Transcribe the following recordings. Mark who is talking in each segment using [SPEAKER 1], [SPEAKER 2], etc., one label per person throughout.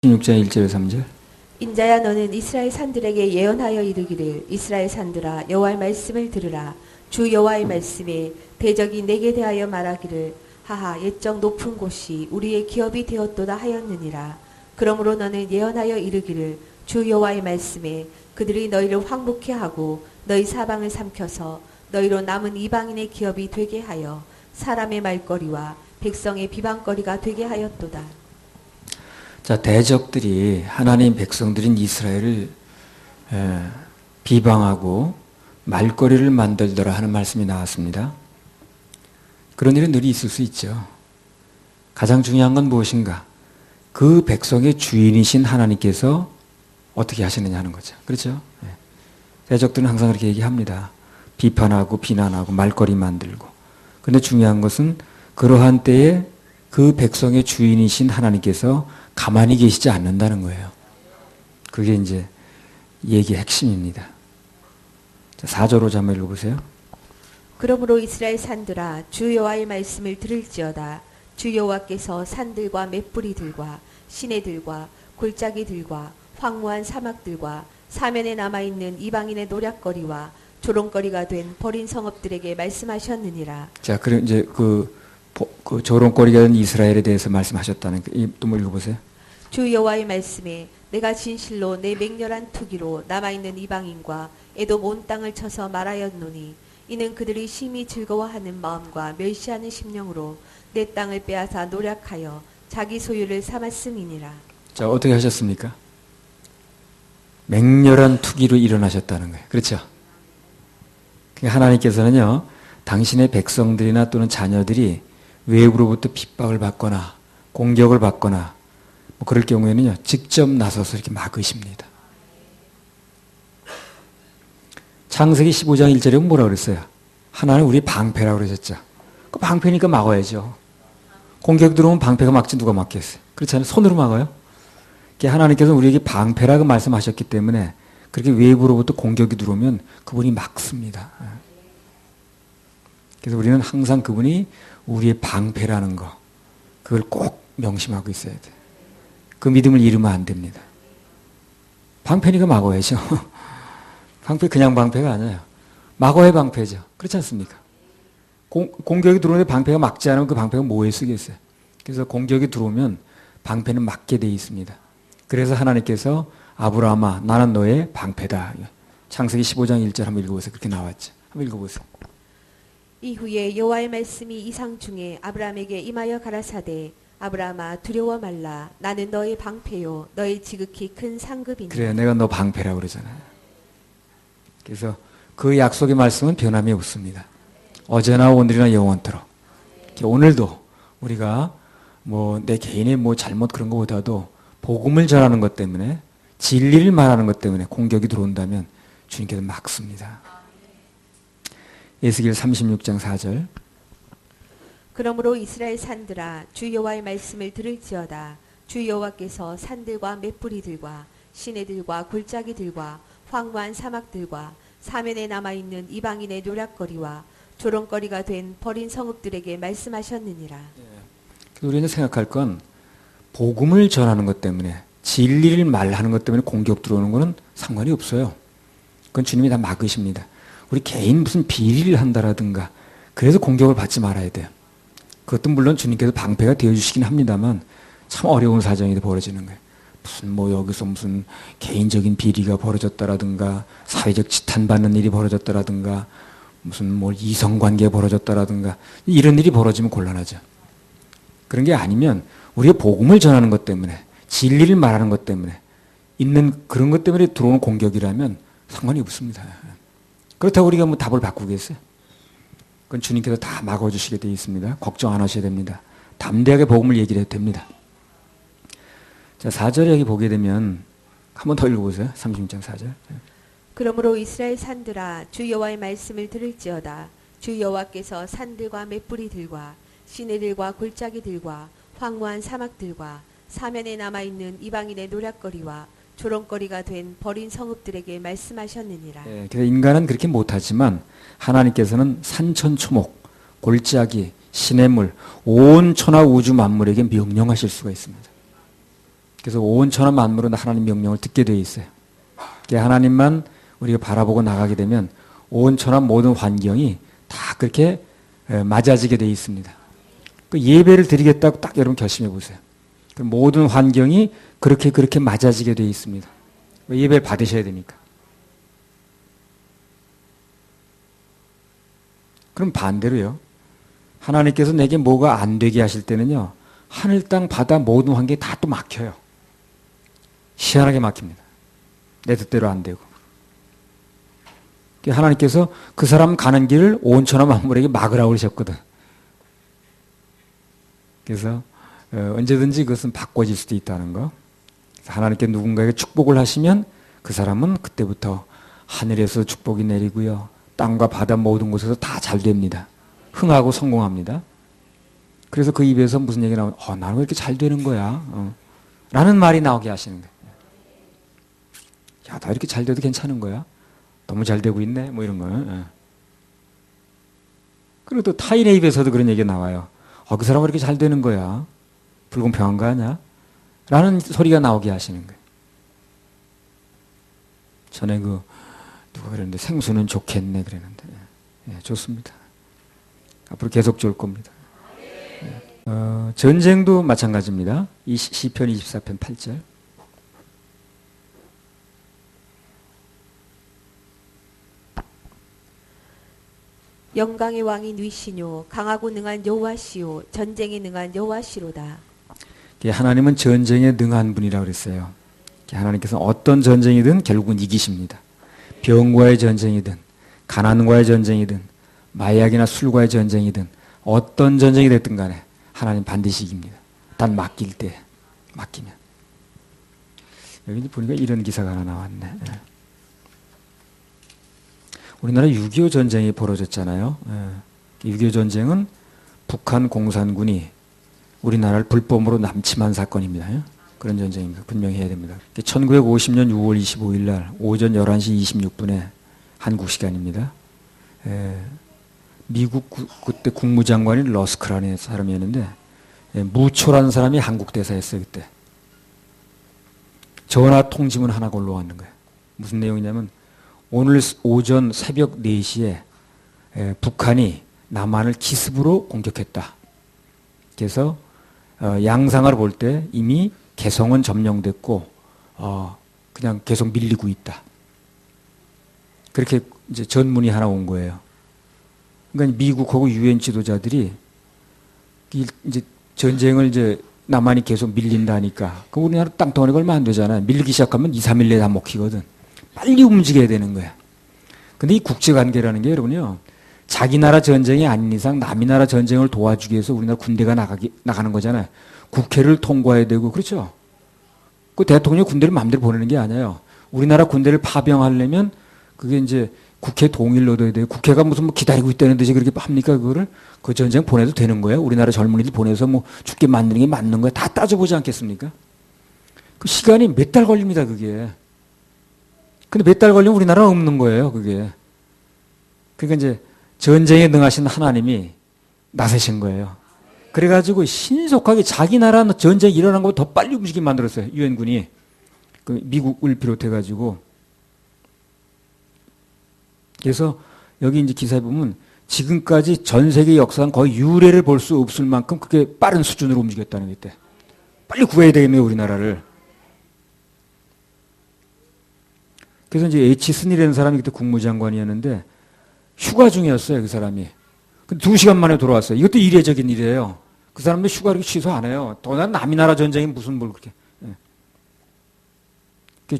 [SPEAKER 1] 16장 1절 3절.
[SPEAKER 2] 인자야 너는 이스라엘 산들에게 예언하여 이르기를 이스라엘 산들아 여호와의 말씀을 들으라. 주 여호와의 말씀에 대적이 내게 대하여 말하기를 하하 옛적 높은 곳이 우리의 기업이 되었도다 하였느니라. 그러므로 너는 예언하여 이르기를 주 여호와의 말씀에 그들이 너희를 황복케 하고 너희 사방을 삼켜서 너희로 남은 이방인의 기업이 되게 하여 사람의 말거리와 백성의 비방거리가 되게 하였도다.
[SPEAKER 1] 자, 대적들이 하나님 백성들인 이스라엘을 비방하고 말거리를 만들더라 하는 말씀이 나왔습니다. 그런 일은 늘 있을 수 있죠. 가장 중요한 건 무엇인가? 그 백성의 주인이신 하나님께서 어떻게 하시느냐 하는 거죠. 그렇죠? 대적들은 항상 그렇게 얘기합니다. 비판하고 비난하고 말거리 만들고. 그런데 중요한 것은 그러한 때에 그 백성의 주인이신 하나님께서 가만히 계시지 않는다는 거예요. 그게 이제 얘기의 핵심입니다. 4절로 한번 읽어보세요.
[SPEAKER 2] 그러므로 이스라엘 산들아 주 여호와의 말씀을 들을지어다. 주 여호와께서 산들과 맷뿌리들과 시내들과 골짜기들과 황무한 사막들과 사면에 남아있는 이방인의 노략거리와 조롱거리가 된 버린 성읍들에게 말씀하셨느니라.
[SPEAKER 1] 자, 그럼 이제 그 조롱거리가 된 이스라엘에 대해서 말씀하셨다는 또 뭐 읽어보세요.
[SPEAKER 2] 주 여호와의 말씀에 내가 진실로 내 맹렬한 투기로 남아있는 이방인과 에돔 온 땅을 쳐서 말하였노니 이는 그들이 심히 즐거워하는 마음과 멸시하는 심령으로 내 땅을 빼앗아 노략하여 자기 소유를 삼았음이니라.
[SPEAKER 1] 자, 어떻게 하셨습니까? 맹렬한 투기로 일어나셨다는 거예요. 그렇죠? 하나님께서는요, 당신의 백성들이나 또는 자녀들이 외부로부터 핍박을 받거나 공격을 받거나 뭐 그럴 경우에는요, 직접 나서서 이렇게 막으십니다. 창세기 15장 1절에 뭐라 그랬어요? 하나는 우리 방패라고 그러셨죠. 그 방패니까 막아야죠. 공격 들어오면 방패가 막지 누가 막겠어요? 그렇잖아요. 손으로 막아요. 하나님께서 우리에게 방패라고 말씀하셨기 때문에 그렇게 외부로부터 공격이 들어오면 그분이 막습니다. 그래서 우리는 항상 그분이 우리의 방패라는 거, 그걸 꼭 명심하고 있어야 돼요. 그 믿음을 잃으면 안 됩니다. 방패니까 막아야죠. 방패 그냥 방패가 아니에요. 막아야 방패죠. 그렇지 않습니까? 공격이 들어오는데 방패가 막지 않으면 그 방패가 뭐에 쓰겠어요? 그래서 공격이 들어오면 방패는 막게 돼 있습니다. 그래서 하나님께서 아브라함아 나는 너의 방패다. 창세기 15장 1절 한번 읽어보세요. 그렇게 나왔죠. 한번 읽어보세요.
[SPEAKER 2] 이후에 여호와의 말씀이 이상 중에 아브라함에게 임하여 가라사대 아브라함아 두려워 말라. 나는 너의 방패요 너의 지극히 큰 상급이니라.
[SPEAKER 1] 그래, 내가 너 방패라고 그러잖아요. 그래서 그 약속의 말씀은 변함이 없습니다. 어제나 오늘이나 영원토록. 오늘도 우리가 뭐 내 개인의 뭐 잘못 그런 것보다도 복음을 전하는 것 때문에 진리를 말하는 것 때문에 공격이 들어온다면 주님께서 막습니다. 에스겔 36장 4절.
[SPEAKER 2] 그러므로 이스라엘 산들아 주 여호와의 말씀을 들을지어다. 주 여호와께서 산들과 맷뿌리들과 시내들과 골짜기들과 황무한 사막들과 사면에 남아있는 이방인의 노략거리와 조롱거리가 된 버린 성읍들에게 말씀하셨느니라.
[SPEAKER 1] 우리는 생각할 건 복음을 전하는 것 때문에 진리를 말하는 것 때문에 공격 들어오는 것은 상관이 없어요. 그건 주님이 다 막으십니다. 우리 개인 무슨 비리를 한다라든가 그래서 공격을 받지 말아야 돼요. 그것도 물론 주님께서 방패가 되어주시긴 합니다만 참 어려운 사정이 벌어지는 거예요. 무슨 뭐 여기서 무슨 개인적인 비리가 벌어졌다라든가 사회적 지탄받는 일이 벌어졌다라든가 무슨 뭐 이성관계가 벌어졌다라든가 이런 일이 벌어지면 곤란하죠. 그런 게 아니면 우리가 복음을 전하는 것 때문에 진리를 말하는 것 때문에 있는 그런 것 때문에 들어오는 공격이라면 상관이 없습니다. 그렇다고 우리가 뭐 답을 바꾸겠어요? 그건 주님께서 다 막아주시게 되어 있습니다. 걱정 안 하셔야 됩니다. 담대하게 복음을 얘기를 해도 됩니다. 자, 4절에 여기 보게 되면 한 번 더 읽어보세요. 36장 4절.
[SPEAKER 2] 그러므로 이스라엘 산들아 주 여호와의 말씀을 들을지어다. 주 여호와께서 산들과 맷뿌리들과 시내들과 골짜기들과 황무한 사막들과 사면에 남아있는 이방인의 노략거리와 조롱거리가 된 버린 성읍들에게 말씀하셨느니라.
[SPEAKER 1] 그래서 인간은 그렇게 못하지만 하나님께서는 산천초목, 골짜기, 시냇물, 온 천하 우주 만물에게 명령하실 수가 있습니다. 그래서 온 천하 만물은 하나님 명령을 듣게 되어 있어요. 하나님만 우리가 바라보고 나가게 되면 온 천하 모든 환경이 다 그렇게 맞아지게 되어 있습니다. 그 예배를 드리겠다고 딱 여러분 결심해 보세요. 그 모든 환경이 그렇게 맞아지게 되어 있습니다. 예배를 받으셔야 되니까. 그럼 반대로요. 하나님께서 내게 뭐가 안 되게 하실 때는요. 하늘 땅 바다 모든 환경이 다 또 막혀요. 희한하게 막힙니다. 내 뜻대로 안 되고. 하나님께서 그 사람 가는 길을 온 천하 만물에게 막으라고 그러셨거든. 그래서 언제든지 그것은 바꿔질 수도 있다는 거. 하나님께 누군가에게 축복을 하시면 그 사람은 그때부터 하늘에서 축복이 내리고요. 땅과 바다 모든 곳에서 다 잘 됩니다. 흥하고 성공합니다. 그래서 그 입에서 무슨 얘기 나오면 나는 왜 이렇게 잘 되는 거야? 라는 말이 나오게 하시는 거예요. 야, 나 이렇게 잘 돼도 괜찮은 거야? 너무 잘 되고 있네? 뭐 이런 거. 그리고 또 타인의 입에서도 그런 얘기가 나와요. 그 사람은 이렇게 잘 되는 거야? 불공평한 거 아니야? 라는 소리가 나오게 하시는 거예요. 전에 누가 그랬는데 생수는 좋겠네 그랬는데. 좋습니다. 앞으로 계속 좋을 겁니다. 전쟁도 마찬가지입니다. 시편 24편 8절.
[SPEAKER 2] 영광의 왕이 누이시뇨 강하고 능한 여호와시요 전쟁에 능한 여호와시로다.
[SPEAKER 1] 하나님은 전쟁에 능한 분이라고 그랬어요. 하나님께서는 어떤 전쟁이든 결국은 이기십니다. 병과의 전쟁이든 가난과의 전쟁이든 마약이나 술과의 전쟁이든 어떤 전쟁이 됐든 간에 하나님 반드시 이깁니다. 단 맡길 때 맡기면. 여기 보니까 이런 기사가 하나 나왔네. 우리나라 6.25 전쟁이 벌어졌잖아요. 6.25 전쟁은 북한 공산군이 우리나라를 불법으로 남침한 사건입니다. 그런 전쟁입니다. 분명히 해야 됩니다. 1950년 6월 25일 날 오전 11시 26분에 한국 시간입니다. 미국 그때 국무장관이 러스크라는 사람이었는데 무초라는 사람이 한국 대사였어요. 그때. 전화 통지문 하나 올라왔는 거예요. 무슨 내용이냐면 오늘 오전 새벽 4시에 북한이 남한을 기습으로 공격했다. 그래서 양상을 볼 때 이미 개성은 점령됐고 그냥 계속 밀리고 있다. 그렇게 이제 전문이 하나 온 거예요. 그러니까 미국하고 유엔 지도자들이 이제 전쟁을 이제 남한이 계속 밀린다니까. 그 우리나라 땅덩어리가 얼마 안 되잖아요. 밀리기 시작하면 2, 3일 내에 다 먹히거든. 빨리 움직여야 되는 거야. 근데 이 국제관계라는 게 여러분요. 자기 나라 전쟁이 아닌 이상 남이 나라 전쟁을 도와주기 위해서 우리나라 군대가 나가는 거잖아요. 국회를 통과해야 되고 그렇죠. 그 대통령이 군대를 마음대로 보내는 게 아니에요. 우리나라 군대를 파병하려면 그게 이제 국회 동의를 얻어야 돼요. 국회가 무슨 뭐 기다리고 있다는 듯이 그렇게 합니까? 그거를 그 전쟁 보내도 되는 거예요. 우리나라 젊은이들 보내서 뭐 죽게 만드는 게 맞는 거야. 다 따져보지 않겠습니까? 그 시간이 몇 달 걸립니다. 그게. 근데 몇 달 걸리면 우리나라는 없는 거예요. 그게. 그러니까 이제 전쟁에 능하신 하나님이 나서신 거예요. 그래가지고 신속하게 자기 나라 전쟁이 일어난 것보다 더 빨리 움직이게 만들었어요. 유엔군이. 그 미국을 비롯해가지고. 그래서 여기 이제 기사에 보면 지금까지 전 세계 역사는 거의 유례를 볼 수 없을 만큼 그게 빠른 수준으로 움직였다는 게 있대. 빨리 구해야 되겠네요, 우리나라를. 그래서 이제 H. 스니라는 사람이 그때 국무장관이었는데 휴가 중이었어요, 그 사람이. 근데 2시간 만에 돌아왔어요. 이것도 이례적인 일이에요. 그 사람도 휴가를 취소 안 해요. 더난 남이 나라 전쟁이 무슨 뭘 그렇게.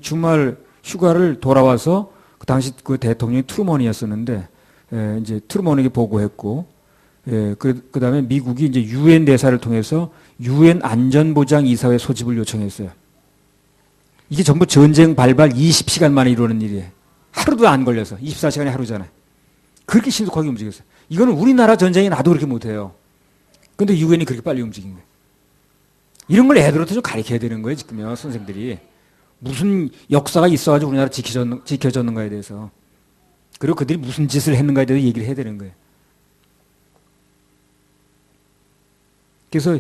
[SPEAKER 1] 주말 휴가를 돌아와서 그 당시 그 대통령이 트루먼이었었는데 이제 트루먼에게 보고했고 그 다음에 미국이 이제 유엔 대사를 통해서 유엔 안전보장이사회 소집을 요청했어요. 이게 전부 전쟁 발발 20시간 만에 이루어지는 일이에요. 하루도 안 걸려서 24시간이 하루잖아요. 그렇게 신속하게 움직였어요. 이거는 우리나라 전쟁이 나도 그렇게 못해요. 근데 유엔이 그렇게 빨리 움직인 거예요. 이런 걸 애들한테 좀 가르쳐야 되는 거예요, 지금요, 선생들이. 무슨 역사가 있어가지고 우리나라 지켜졌는가에 대해서. 그리고 그들이 무슨 짓을 했는가에 대해서 얘기를 해야 되는 거예요. 그래서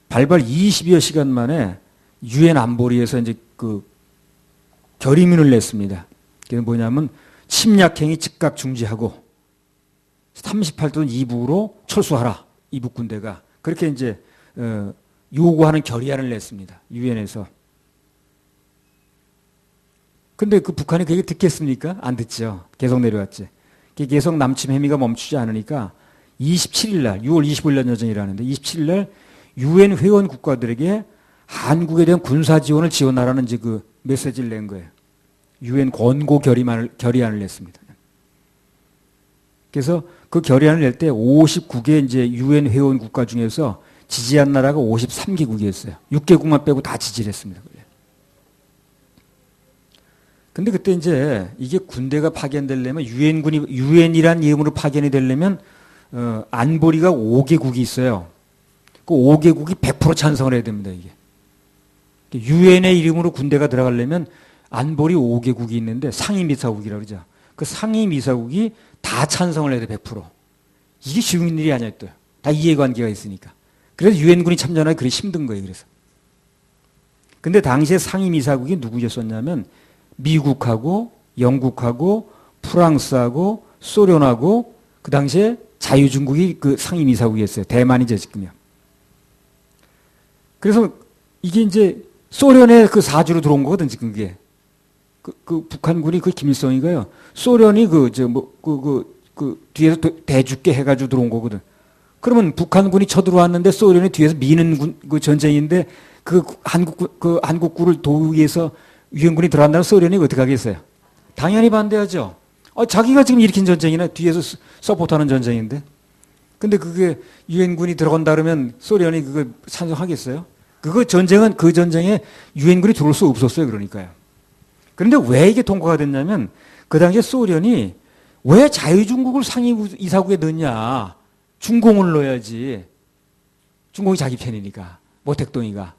[SPEAKER 1] 발발 20여 시간 만에 유엔 안보리에서 이제 그 결의문을 냈습니다. 그게 뭐냐면 침략행위 즉각 중지하고 38도 이북으로 철수하라. 이북 군대가 그렇게 이제 요구하는 결의안을 냈습니다. 유엔에서. 근데 그 북한이 그게 듣겠습니까? 안 듣죠. 계속 내려왔지. 계속 남침 행위가 멈추지 않으니까 27일 날, 6월 25일 날 여정이라는데 27일 날 유엔 회원 국가들에게 한국에 대한 군사 지원을 지원하라는 이제 그 메시지를 낸 거예요. 유엔 권고 결의안을 냈습니다. 그래서 그 결의안을 낼 때 59개 이제 유엔 회원 국가 중에서 지지한 나라가 53개국이었어요. 6개국만 빼고 다 지지를 했습니다. 근데 그때 이제 이게 군대가 파견되려면 유엔이란 이름으로 파견이 되려면 안보리가 5개국이 있어요. 그 5개국이 100% 찬성을 해야 됩니다, 이게. 유엔의 이름으로 군대가 들어가려면 안보리 5개국이 있는데 상임이사국이라고 그러죠. 그 상임이사국이 다 찬성을 해야 돼, 100%. 이게 쉬운 일이 아니야, 또. 다 이해관계가 있으니까. 그래서 유엔군이 참전하기 그리 힘든 거예요, 그래서. 근데 당시에 상임이사국이 누구였었냐면 미국하고 영국하고 프랑스하고 소련하고 그 당시에 자유중국이 그 상임이사국이었어요. 대만이죠, 지금요. 그래서 이게 이제 소련의 그 사주로 들어온 거거든, 지금 그게. 그 북한군이 그 김일성이가요. 소련이 뒤에서 대죽게 해가지고 들어온 거거든. 그러면 북한군이 쳐들어왔는데 소련이 뒤에서 미는 그 전쟁인데 그 한국군을 도위해서 유엔군이 들어간다는 소련이 어떻게 하겠어요? 당연히 반대하죠. 자기가 지금 일으킨 전쟁이나 뒤에서 서포트하는 전쟁인데. 근데 그게 유엔군이 들어간다 그러면 소련이 그거 찬성하겠어요? 그 전쟁에 유엔군이 들어올 수 없었어요. 그러니까요. 그런데 왜 이게 통과가 됐냐면 그 당시에 소련이 왜 자유중국을 상임이사국에 넣냐. 중공을 넣어야지. 중공이 자기 편이니까. 모택동이가.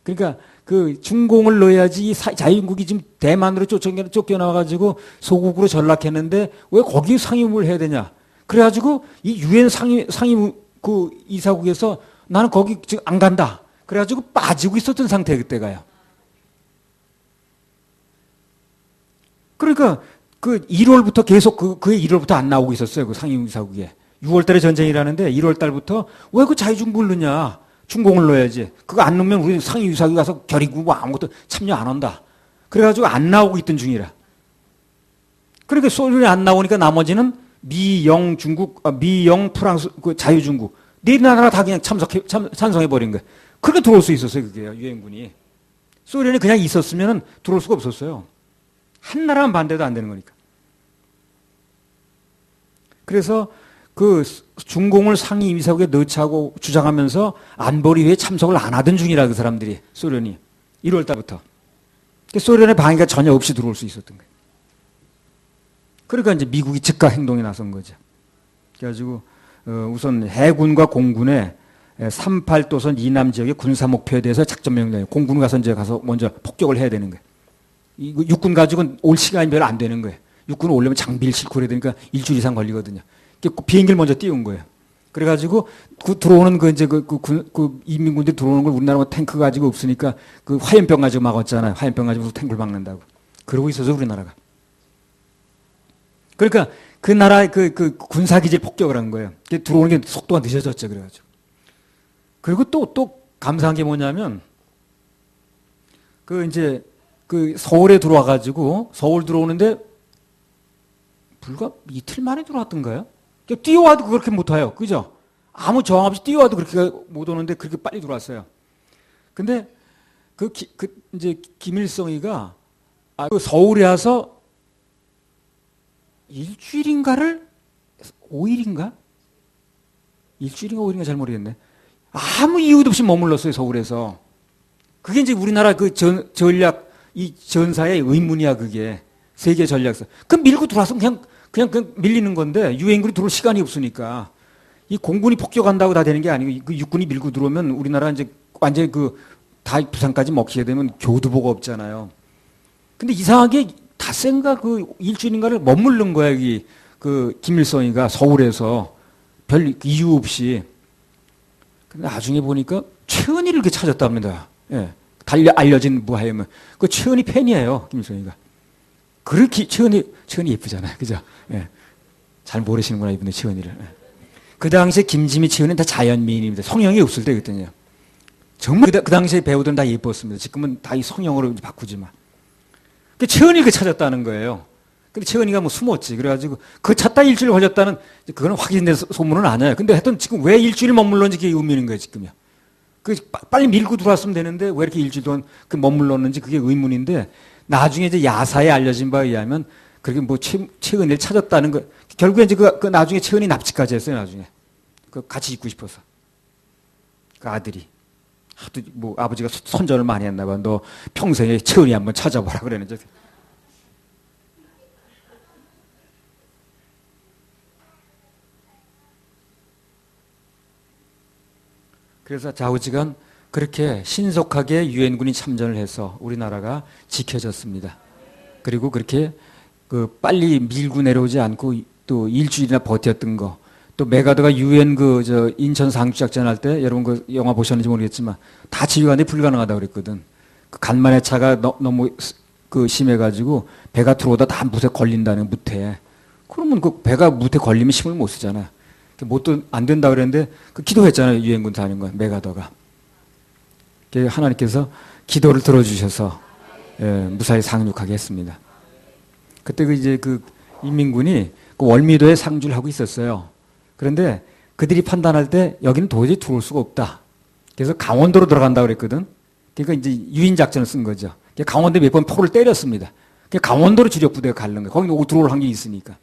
[SPEAKER 1] 그러니까 그 중공을 넣어야지 자유중국이 지금 대만으로 쫓겨나가지고 소국으로 전락했는데 왜 거기 상임을 해야 되냐. 그래가지고 이 유엔 상임 그 이사국에서 나는 거기 지금 안 간다. 그래가지고 빠지고 있었던 상태 그때가요. 그러니까 그 1월부터 계속 그의 1월부터 안 나오고 있었어요. 그 상임 이사국에. 6월 달에 전쟁이라는데 1월 달부터 왜 그 자유중국을 넣냐. 중공을 넣어야지. 그거 안 넣으면 우리 상임 이사국에 가서 결의고 뭐 아무것도 참여 안 한다. 그래가지고 안 나오고 있던 중이라. 그러니까 소련이 안 나오니까 나머지는 미영 프랑스, 그 자유중국. 네 나라가 다 그냥 찬성해버린 거예요. 그렇게 들어올 수 있었어요, 그게요, 유엔군이. 소련이 그냥 있었으면 들어올 수가 없었어요. 한 나라만 반대도 안 되는 거니까. 그래서 그 중공을 상임이사국에 넣자고 주장하면서 안보리회에 참석을 안 하던 중이라 그 사람들이, 소련이. 1월 달부터. 소련의 방해가 전혀 없이 들어올 수 있었던 거예요. 그러니까 이제 미국이 즉각 행동에 나선 거죠. 그래가지고 우선 해군과 공군의 38도선 이남 지역의 군사 목표에 대해서 작전 명령을 공군이 가서 이제 가서 먼저 폭격을 해야 되는 거예요. 이거 육군 가지고는 올 시간이 별로 안 되는 거예요. 육군을 오려면 장비를 싣고 해야 되니까 일주일 이상 걸리거든요. 비행기를 먼저 띄운 거예요. 그래가지고 들어오는 이민군들이 들어오는 걸 우리나라 탱크 가지고 없으니까 그 화염병 가지고 막았잖아요. 화염병 가지고 탱크를 막는다고. 그러고 있어서 우리나라가. 그러니까 그 나라의 그 군사기지를 폭격을 한 거예요. 들어오는 게 속도가 늦어졌죠. 그래가지고. 그리고 또 감사한 게 뭐냐면 이제 서울에 들어와가지고 서울 들어오는데 불과 이틀 만에 들어왔던가요? 뛰어와도 그렇게 못 와요. 그죠? 아무 저항 없이 뛰어와도 그렇게 못 오는데 그렇게 빨리 들어왔어요. 근데 이제 김일성이가 서울에 와서 일주일인가를 5일인가? 일주일인가 5일인가 잘 모르겠네. 아무 이유도 없이 머물렀어요, 서울에서. 그게 이제 우리나라 전략, 이 전사의 의문이야, 그게. 세계 전략서. 밀고 들어와서 그냥 밀리는 건데, 유엔군이 들어올 시간이 없으니까. 이 공군이 폭격한다고 다 되는 게 아니고, 그 육군이 밀고 들어오면 우리나라 이제 완전히 다 부산까지 먹히게 되면 교두보가 없잖아요. 근데 이상하게 닷새인가 일주일인가를 머무른 거야, 여기. 김일성이가 서울에서 별 이유 없이. 근데 나중에 보니까 최은희를 이렇게 찾았답니다. 예. 알려진 무하임은 그 최은희 팬이에요. 김일성이가. 그렇게 최은희 예쁘잖아요. 그죠? 예. 잘 모르시는구나 이분들 최은희를. 예. 그 당시에 김지미, 최은희는 다 자연미인입니다. 성형이 없을 때거든요. 정말 그 당시에 배우들은 다 예뻤습니다. 지금은 다 이 성형으로 바꾸지만. 그 최은희를 찾았다는 거예요. 근데 최은희가 뭐 숨었지. 그래가지고 그 찾다 일주일 걸렸다는 그거는 확인된 소문은 아니에요. 근데 하여튼 지금 왜 일주일 머물렀는지 그게 의문인 거예요 지금요. 그 빨리 밀고 들어왔으면 되는데 왜 이렇게 일주일 동안 그 머물렀는지 그게 의문인데 나중에 이제 야사에 알려진 바에 의하면 그렇게 뭐 최은희를 찾았다는 거 결국에 이제 그 나중에 최은희 납치까지 했어요 나중에. 그 같이 있고 싶어서. 그 아들이. 하도 뭐 아버지가 선전을 많이 했나 봐. 너 평생에 최은희 한번 찾아보라 그랬는데. 그래서 좌우지간 그렇게 신속하게 유엔군이 참전을 해서 우리나라가 지켜졌습니다. 그리고 그렇게 그 빨리 밀고 내려오지 않고 또 일주일이나 버텼던 거. 또 메가더가 유엔 인천 상주작전 할 때 여러분 그 영화 보셨는지 모르겠지만 다 지휘관이 불가능하다고 그랬거든. 그 간만의 차가 너무 그 심해가지고 배가 들어오다 다 무쇠 걸린다는 무태. 그러면 그 배가 무태 걸리면 힘을 못 쓰잖아. 못도 안 된다 그랬는데 그 기도했잖아요 유엔군 사령관 메가더가. 하나님께서 기도를 들어주셔서 무사히 상륙하게 했습니다. 그때 그 인민군이 그 월미도에 상주를 하고 있었어요. 그런데 그들이 판단할 때 여기는 도저히 들어올 수가 없다. 그래서 강원도로 들어간다고 그랬거든. 그러니까 이제 유인 작전을 쓴 거죠. 강원도에 몇 번 포를 때렸습니다. 강원도로 주력 부대가 가는 거예요. 거기는 들어올 확률이 있으니까.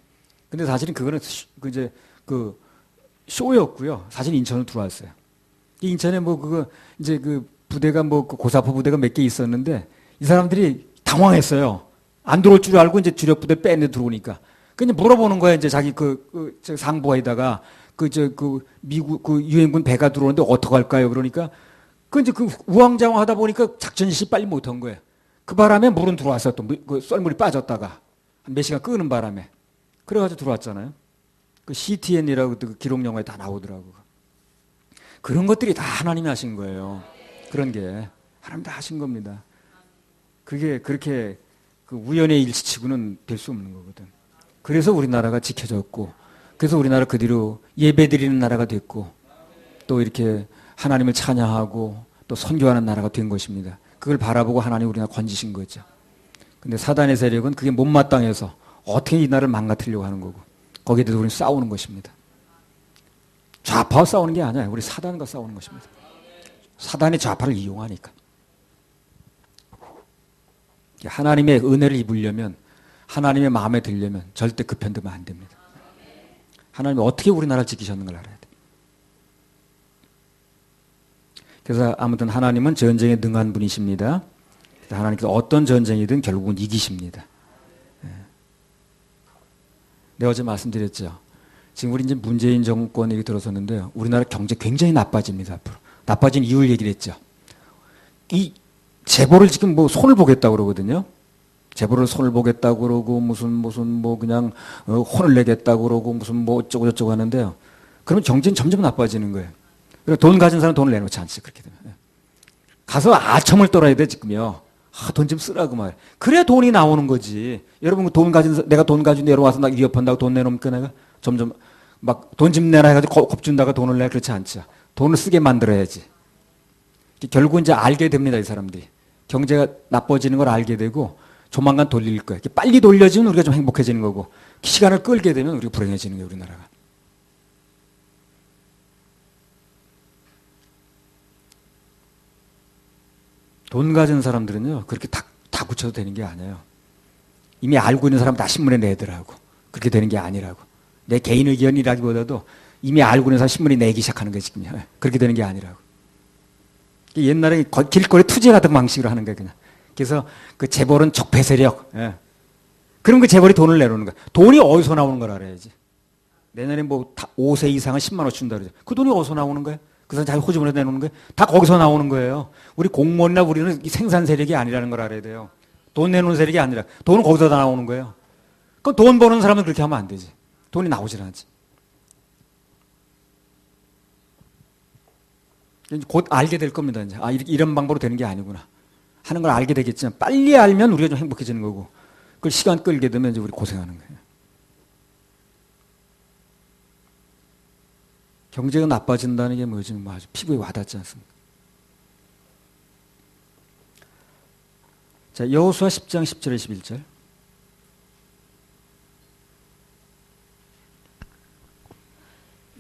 [SPEAKER 1] 근데 사실은 그거는 그 쇼였고요. 사실 인천으로 들어왔어요. 인천에 이제 그 부대가 고사포 부대가 몇 개 있었는데 이 사람들이 당황했어요. 안 들어올 줄 알고 이제 주력 부대 뺐는데 들어오니까. 그냥 물어보는 거야. 이제 자기 저 상부하에다가 미국 유엔군 배가 들어오는데 어떡할까요? 그러니까 이제 우왕좌왕 하다 보니까 작전 실시 빨리 못한 거예요. 그 바람에 물은 들어왔어. 또 썰물이 빠졌다가 한 몇 시간 끄는 바람에. 그래가지고 들어왔잖아요. 그 CTN이라고 그 기록 영화에 다 나오더라고. 그런 것들이 다 하나님이 하신 거예요. 그런 게 하나님 다 하신 겁니다. 그게 그렇게 그 우연의 일치치고는 될 수 없는 거거든. 그래서 우리나라가 지켜졌고, 그래서 우리나라 그 뒤로 예배드리는 나라가 됐고, 또 이렇게 하나님을 찬양하고 또 선교하는 나라가 된 것입니다. 그걸 바라보고 하나님 우리나라 건지신 거죠. 근데 사단의 세력은 그게 못마땅해서 어떻게 이 나라를 망가뜨리려고 하는 거고, 거기에 대해서 우리는 싸우는 것입니다. 좌파와 싸우는 게 아니에요. 우리 사단과 싸우는 것입니다. 사단이 좌파를 이용하니까. 하나님의 은혜를 입으려면, 하나님의 마음에 들려면 절대 그 편 들면 안 됩니다. 하나님이 어떻게 우리나라를 지키셨는가를 알아야 돼요. 그래서 아무튼 하나님은 전쟁에 능한 분이십니다. 하나님께서 어떤 전쟁이든 결국은 이기십니다. 내가 어제 말씀드렸죠. 지금 우리 이제 문재인 정권이 들어섰는데요. 우리나라 경제 굉장히 나빠집니다. 앞으로. 나빠진 이유를 얘기를 했죠. 이 재벌을 지금 손을 보겠다고 그러거든요. 재벌을 손을 보겠다고 그러고 무슨 그냥 혼을 내겠다고 그러고 무슨 어쩌고 저쩌고 하는데요. 그러면 경제는 점점 나빠지는 거예요. 그리고 돈 가진 사람은 돈을 내놓지 않지. 그렇게 되면. 가서 아첨을 떨어야 돼 지금요. 돈 좀 쓰라고 말. 그래야 돈이 나오는 거지. 여러분 내가 돈 가지고 내려와서 나 위협한다고 돈 내놓으니까 내가 점점 막 돈 좀 내라 해가지고 겁준다가 돈을 내 그렇지 않죠. 돈을 쓰게 만들어야지. 결국 이제 알게 됩니다 이 사람들이. 경제가 나빠지는 걸 알게 되고 조만간 돌릴 거예요. 빨리 돌려지면 우리가 좀 행복해지는 거고 시간을 끌게 되면 우리가 불행해지는 거예요 우리나라가. 돈 가진 사람들은요 그렇게 다 굳혀도 되는 게 아니에요. 이미 알고 있는 사람 다 신문에 내더라고. 그렇게 되는 게 아니라고. 내 개인 의견이라기보다도 이미 알고 있는 사람 신문에 내기 시작하는 거지 지금. 그렇게 되는 게 아니라고. 옛날에 길거리 투쟁 같은 방식으로 하는 거예요 그냥. 그래서 그 재벌은 적폐 세력. 그럼 그 재벌이 돈을 내놓는 거야. 돈이 어디서 나오는 걸 알아야지. 내년에 5세 이상은 10만 원 준다 그러죠. 그 돈이 어디서 나오는 거야? 그 사람 자기 호주머니에 내놓는 거예요? 다 거기서 나오는 거예요. 우리 공무원이나 우리는 생산 세력이 아니라는 걸 알아야 돼요. 돈 내놓는 세력이 아니라 돈은 거기서 다 나오는 거예요. 그럼 돈 버는 사람은 그렇게 하면 안 되지. 돈이 나오질 않지. 곧 알게 될 겁니다. 이제. 이런 방법으로 되는 게 아니구나. 하는 걸 알게 되겠지만 빨리 알면 우리가 좀 행복해지는 거고 그걸 시간 끌게 되면 이제 우리 고생하는 거예요. 경제가 나빠진다는 게 뭐 요즘 뭐 아주 피부에 와닿지 않습니까? 자, 여호수아 10장 10절에 11절.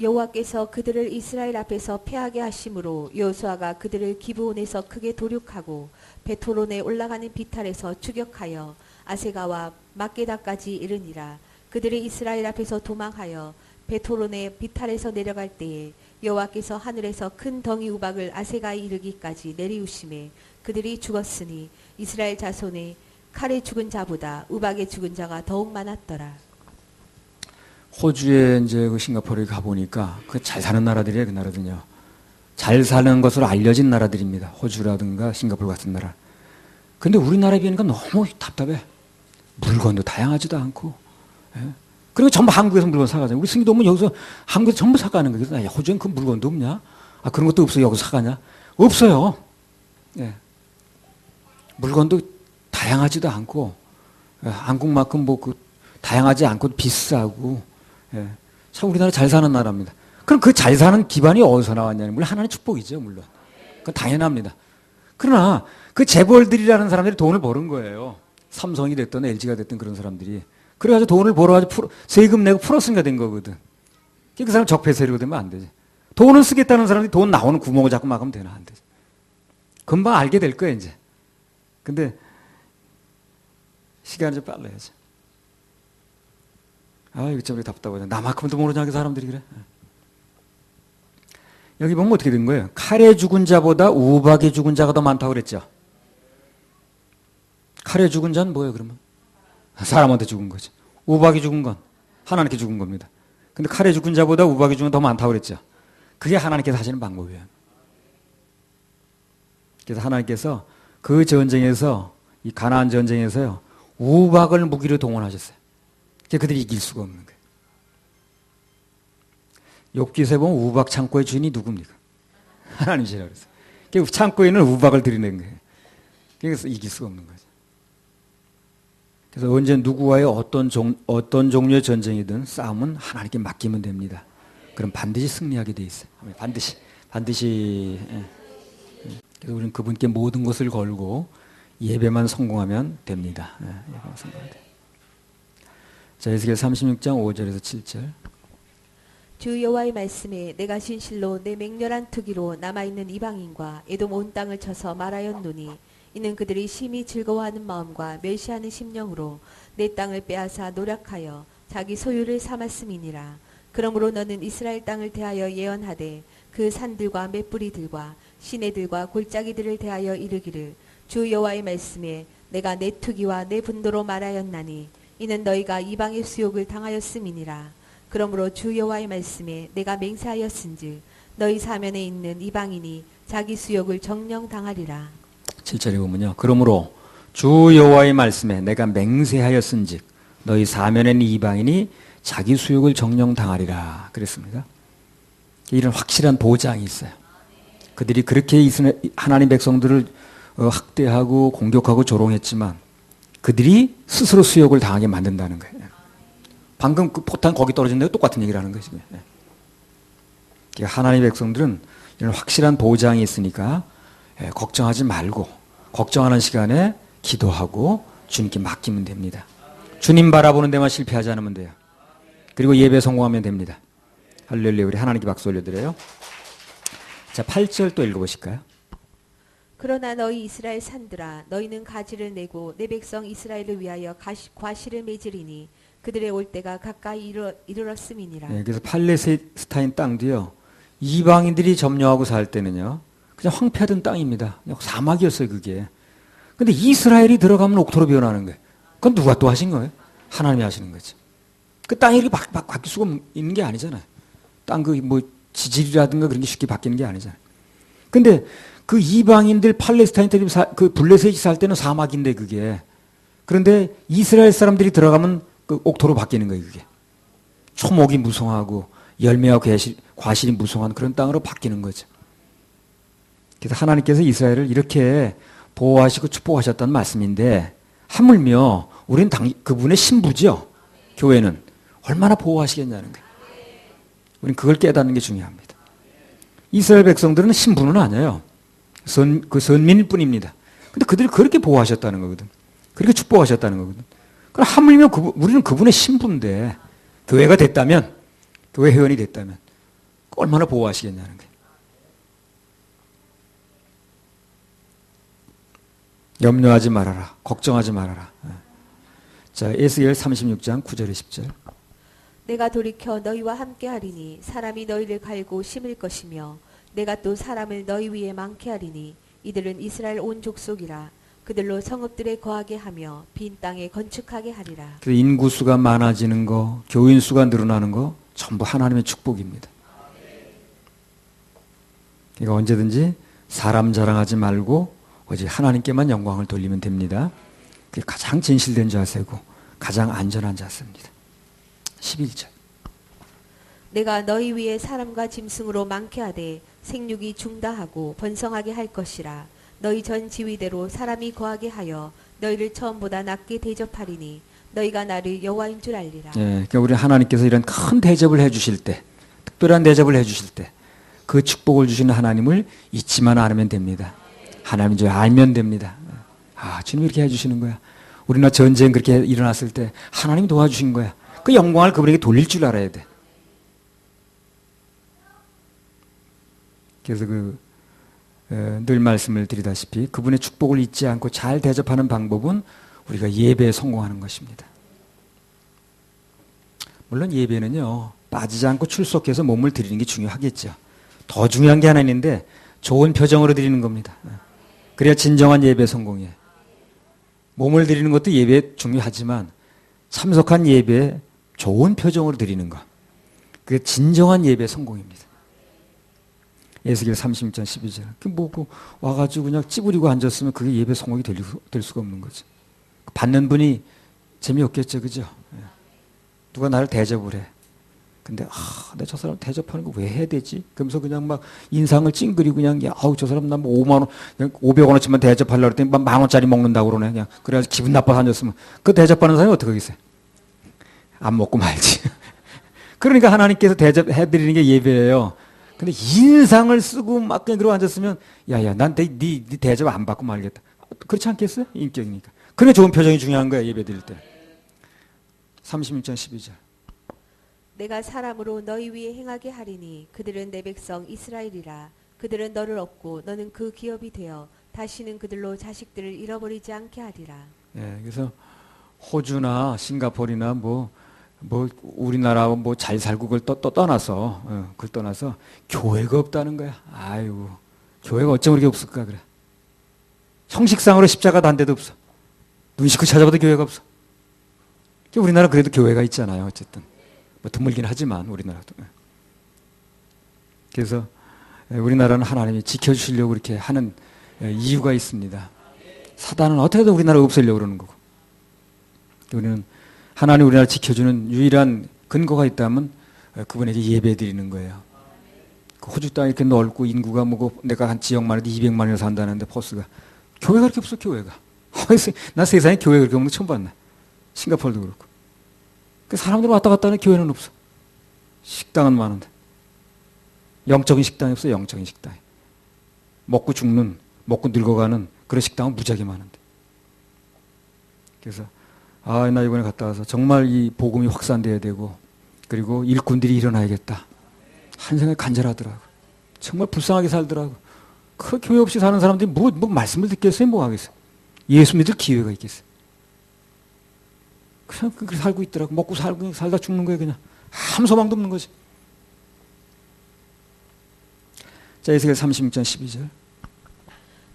[SPEAKER 2] 여호와께서 그들을 이스라엘 앞에서 패하게 하심으로 여호수아가 그들을 기브온에서 크게 도륙하고 베토론에 올라가는 비탈에서 추격하여 아세가와 막게다까지 이르니라. 그들이 이스라엘 앞에서 도망하여 베토론의 비탈에서 내려갈 때에 여호와께서 하늘에서 큰 덩이 우박을 아세가에 이르기까지 내리우심에 그들이 죽었으니 이스라엘 자손의 칼에 죽은 자보다 우박에 죽은 자가 더욱 많았더라.
[SPEAKER 1] 호주에 이제 그 싱가포르에 가보니까 그 잘 사는 나라들이에요. 그 나라들은요. 잘 사는 것으로 알려진 나라들입니다. 호주라든가 싱가포르 같은 나라. 근데 우리나라에 비하니까 너무 답답해. 물건도 다양하지도 않고. 예? 그리고 전부 한국에서 물건 사가잖아요. 우리 승기도 오면 여기서 한국에서 전부 사가는 거예요. 그래서 야, 호주엔 그 물건도 없냐? 아, 그런 것도 없어. 여기서 사가냐? 없어요. 예. 물건도 다양하지도 않고, 예. 한국만큼 뭐 그 다양하지 않고 비싸고, 예. 참 우리나라 잘 사는 나라입니다. 그럼 그 잘 사는 기반이 어디서 나왔냐면 물론 하나는 축복이죠, 물론. 그건 당연합니다. 그러나 그 재벌들이라는 사람들이 돈을 버는 거예요. 삼성이 됐든 LG가 됐든 그런 사람들이. 그래가지고 돈을 벌어가지고 세금 내고 플러스가 된 거거든. 그 사람 적폐 세력이 되면 안 되지. 돈을 쓰겠다는 사람들이 돈 나오는 구멍을 자꾸 막으면 되나 안 되지. 금방 알게 될 거야 이제. 근데 시간이 좀 빨라야지. 아, 이거 좀 답답하네. 나만큼도 모르냐, 그 사람들이 그래. 여기 보면 어떻게 된 거예요? 칼에 죽은 자보다 우박에 죽은 자가 더 많다고 그랬죠. 칼에 죽은 자는 뭐예요, 그러면? 사람한테 죽은 거죠. 우박에 죽은 건 하나님께 죽은 겁니다. 근데 칼에 죽은 자보다 우박에 죽은 더 많다고 그랬죠. 그게 하나님께서 하시는 방법이에요. 그래서 하나님께서 그 전쟁에서, 이 가나안 전쟁에서요, 우박을 무기로 동원하셨어요. 그들이 이길 수가 없는 거예요. 욥기서에 보면 우박 창고의 주인이 누굽니까? 하나님이시라고 그랬어요. 그 창고에 있는 우박을 들이는 거예요. 그래서 이길 수가 없는 거죠. 그래서 언제 누구와의 어떤 종류의 전쟁이든 싸움은 하나님께 맡기면 됩니다. 그럼 반드시 승리하게 돼 있어요. 반드시. 그래서 우리는 그분께 모든 것을 걸고 예배만 성공하면 됩니다. 예배만 성공하면 돼요. 자, 에스겔 36장 5절에서 7절.
[SPEAKER 2] 주 여호와의 말씀에 내가 진실로 내 맹렬한 투기로 남아있는 이방인과 에돔 온 땅을 쳐서 말하였노니 이는 그들이 심히 즐거워하는 마음과 멸시하는 심령으로 내 땅을 빼앗아 노력하여 자기 소유를 삼았음이니라. 그러므로 너는 이스라엘 땅을 대하여 예언하되 그 산들과 맷뿌리들과 시내들과 골짜기들을 대하여 이르기를 주 여호와의 말씀에 내가 내 투기와 내 분도로 말하였나니 이는 너희가 이방의 수욕을 당하였음이니라. 그러므로 주 여호와의 말씀에 내가 맹세하였은즉 너희 사면에 있는 이방인이 자기 수욕을 정령 당하리라.
[SPEAKER 1] 7절에 보면요. 그러므로 주 여호와의 말씀에 내가 맹세하였은즉 너희 사면에 있는 이방인이 자기 수욕을 정령 당하리라 그랬습니다. 이런 확실한 보장이 있어요. 그들이 그렇게 하나님 백성들을 학대하고 공격하고 조롱했지만 그들이 스스로 수욕을 당하게 만든다는 거예요. 방금 그 포탄 거기 떨어진 데가 똑같은 얘기를 하는 거죠. 그러니까 하나님의 백성들은 이런 확실한 보장이 있으니까 걱정하지 말고 걱정하는 시간에 기도하고 주님께 맡기면 됩니다. 주님 바라보는 데만 실패하지 않으면 돼요. 그리고 예배 성공하면 됩니다. 할렐루야. 우리 하나님께 박수 올려드려요. 자, 8절 또 읽어보실까요?
[SPEAKER 2] 그러나 너희 이스라엘 산들아 너희는 가지를 내고 내 백성 이스라엘을 위하여 과실을 맺으리니 그들의 올 때가 가까이 이르렀음이니라.
[SPEAKER 1] 네, 그래서 팔레스타인 땅도요. 이방인들이 점령하고 살 때는요. 그냥 황폐하던 땅입니다. 그냥 사막이었어요, 그게. 근데 이스라엘이 들어가면 옥토로 변하는 거예요. 그건 누가 또 하신 거예요? 하나님이 하시는 거죠. 그 땅이 이렇게 바뀔 수가 있는 게 아니잖아요. 땅 그 뭐 지질이라든가 그런 게 쉽게 바뀌는 게 아니잖아요. 근데 그 이방인들 팔레스타인들이 그 블레셋이 살 때는 사막인데 그게. 그런데 이스라엘 사람들이 들어가면 그 옥토로 바뀌는 거예요, 그게. 초목이 무성하고 열매와 과실이 무성한 그런 땅으로 바뀌는 거죠. 그래서 하나님께서 이스라엘을 이렇게 보호하시고 축복하셨다는 말씀인데 하물며 우리는 그분의 신부죠. 교회는 얼마나 보호하시겠냐는 거예요. 우리는 그걸 깨닫는 게 중요합니다. 이스라엘 백성들은 신부는 아니에요. 그 선민일 뿐입니다. 근데 그들이 그렇게 보호하셨다는 거거든. 그렇게 축복하셨다는 거거든. 그럼 하물며 우리는 그분의 신부인데 교회가 됐다면, 교회 회원이 됐다면 얼마나 보호하시겠냐는 거예요. 염려하지 말아라. 걱정하지 말아라. 자, 에스겔 36장 9절에 10절.
[SPEAKER 2] 내가 돌이켜 너희와 함께 하리니 사람이 너희를 갈고 심을 것이며 내가 또 사람을 너희 위에 많게 하리니 이들은 이스라엘 온 족속이라. 그들로 성읍들에 거하게 하며 빈 땅에 건축하게 하리라.
[SPEAKER 1] 그래서 인구수가 많아지는 거, 교인 수가 늘어나는 거 전부 하나님의 축복입니다. 그러니까 언제든지 사람 자랑하지 말고 오직 하나님께만 영광을 돌리면 됩니다. 그게 가장 진실된 자세고 가장 안전한 자세입니다. 11절.
[SPEAKER 2] 내가 너희 위에 사람과 짐승으로 많게 하되 생육이 중다하고 번성하게 할 것이라. 너희 전 지위대로 사람이 거하게 하여 너희를 처음보다 낮게 대접하리니 너희가 나를 여호와인 줄 알리라.
[SPEAKER 1] 예, 그러니까 우리 하나님께서 이런 큰 대접을 해주실 때, 특별한 대접을 해주실 때, 그 축복을 주시는 하나님을 잊지만 않으면 됩니다. 하나님인 줄 알면 됩니다. 아, 주님이 이렇게 해주시는 거야. 우리나라 전쟁 그렇게 일어났을 때 하나님이 도와주신 거야. 그 영광을 그분에게 돌릴 줄 알아야 돼. 그래서 늘 말씀을 드리다시피 그분의 축복을 잊지 않고 잘 대접하는 방법은 우리가 예배에 성공하는 것입니다. 물론 예배는요, 빠지지 않고 출석해서 몸을 드리는 게 중요하겠죠. 더 중요한 게 하나 있는데 좋은 표정으로 드리는 겁니다. 그래야 진정한 예배 성공이에요. 몸을 드리는 것도 예배에 중요하지만 참석한 예배에 좋은 표정으로 드리는 것, 그게 진정한 예배 성공입니다. 에스겔 36장 12절. 와가지고 그냥 찌부리고 앉았으면 그게 예배 성공이 될 수가 없는 거죠. 받는 분이 재미없겠죠, 그죠? 누가 나를 대접을 해. 근데 내가 저 사람 대접하는 거 왜 해야 되지? 그러면서 그냥 막 인상을 찡그리고 그냥 저 사람 나 뭐 5만 원, 그냥 500원어치만 대접하려고 그랬더니 막 10,000원짜리 먹는다고 그러네. 그냥 그래가지고 기분 나빠서 앉았으면 그 대접받는 사람이 어떻게 하겠어요? 안 먹고 말지. 그러니까 하나님께서 대접해드리는 게 예배예요. 근데 인상을 쓰고 막 그냥 그러고 앉았으면 난 네 대접 안 받고 말겠다. 그렇지 않겠어요? 인격이니까. 그래 좋은 표정이 중요한 거야, 예배 드릴 때. 36장 12절.
[SPEAKER 2] 내가 사람으로 너희 위에 행하게 하리니 그들은 내 백성 이스라엘이라. 그들은 너를 얻고 너는 그 기업이 되어 다시는 그들로 자식들을 잃어버리지 않게 하리라.
[SPEAKER 1] 예, 그래서 호주나 싱가포르나 뭐 우리나라 뭐 잘 살고 그걸 떠나서 그걸 떠나서 교회가 없다는 거야. 아이고, 교회가 어쩜 그렇게 없을까 그래. 형식상으로 십자가 단 데도 없어. 눈 씻고 찾아봐도 교회가 없어. 우리나라 그래도 교회가 있잖아요. 어쨌든 뭐 드물긴 하지만 우리나라도. 그래서 우리나라는 하나님이 지켜주시려고 이렇게 하는 이유가 있습니다. 사단은 어떻게든 우리나라 없애려고 그러는 거고, 우리는 하나님 우리나라 지켜주는 유일한 근거가 있다면 그분에게 예배드리는 거예요. 호주 땅이 이렇게 넓고 인구가 뭐고 내가 한 지역만 해도 200만이나 산다는데 버스가 교회가 그렇게 없어. 교회가. 나 세상에 교회 그렇게 없는 거 처음 봤네. 싱가포르도 그렇고. 그 사람들 왔다 갔다 하는 교회는 없어. 식당은 많은데. 영적인 식당이 없어. 영적인 식당이. 먹고 죽는, 먹고 늙어가는 그런 식당은 무지하게 많은데. 그래서 나 이번에 갔다 와서 정말 이 복음이 확산돼야 되고 그리고 일꾼들이 일어나야겠다 한 생각이 간절하더라고. 정말 불쌍하게 살더라고. 그 교회 없이 사는 사람들이 뭐 말씀을 듣겠어요? 뭐 하겠어요? 예수 믿을 기회가 있겠어요? 그냥 그렇게 살고 있더라고. 먹고 살고 살다 죽는 거예요. 그냥 아무 소망도 없는 거지. 자, 에스겔 36장 12절.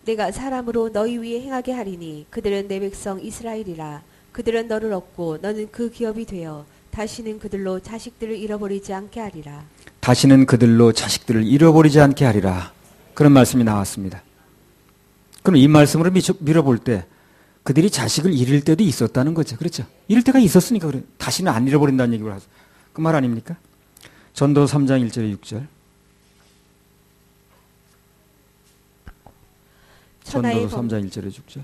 [SPEAKER 2] 내가 사람으로 너희 위에 행하게 하리니 그들은 내 백성 이스라엘이라. 그들은 너를 얻고 너는 그 기업이 되어 다시는 그들로 자식들을 잃어버리지 않게 하리라.
[SPEAKER 1] 다시는 그들로 자식들을 잃어버리지 않게 하리라. 그런 말씀이 나왔습니다. 그럼 이 말씀으로 밀어볼 때 그들이 자식을 잃을 때도 있었다는 거죠. 그렇죠? 잃을 때가 있었으니까 그래. 다시는 안 잃어버린다는 얘기를 하죠. 그 말 아닙니까? 전도 3장 1절에 6절.
[SPEAKER 2] 천하의
[SPEAKER 1] 전도서 3장 1절에 6절.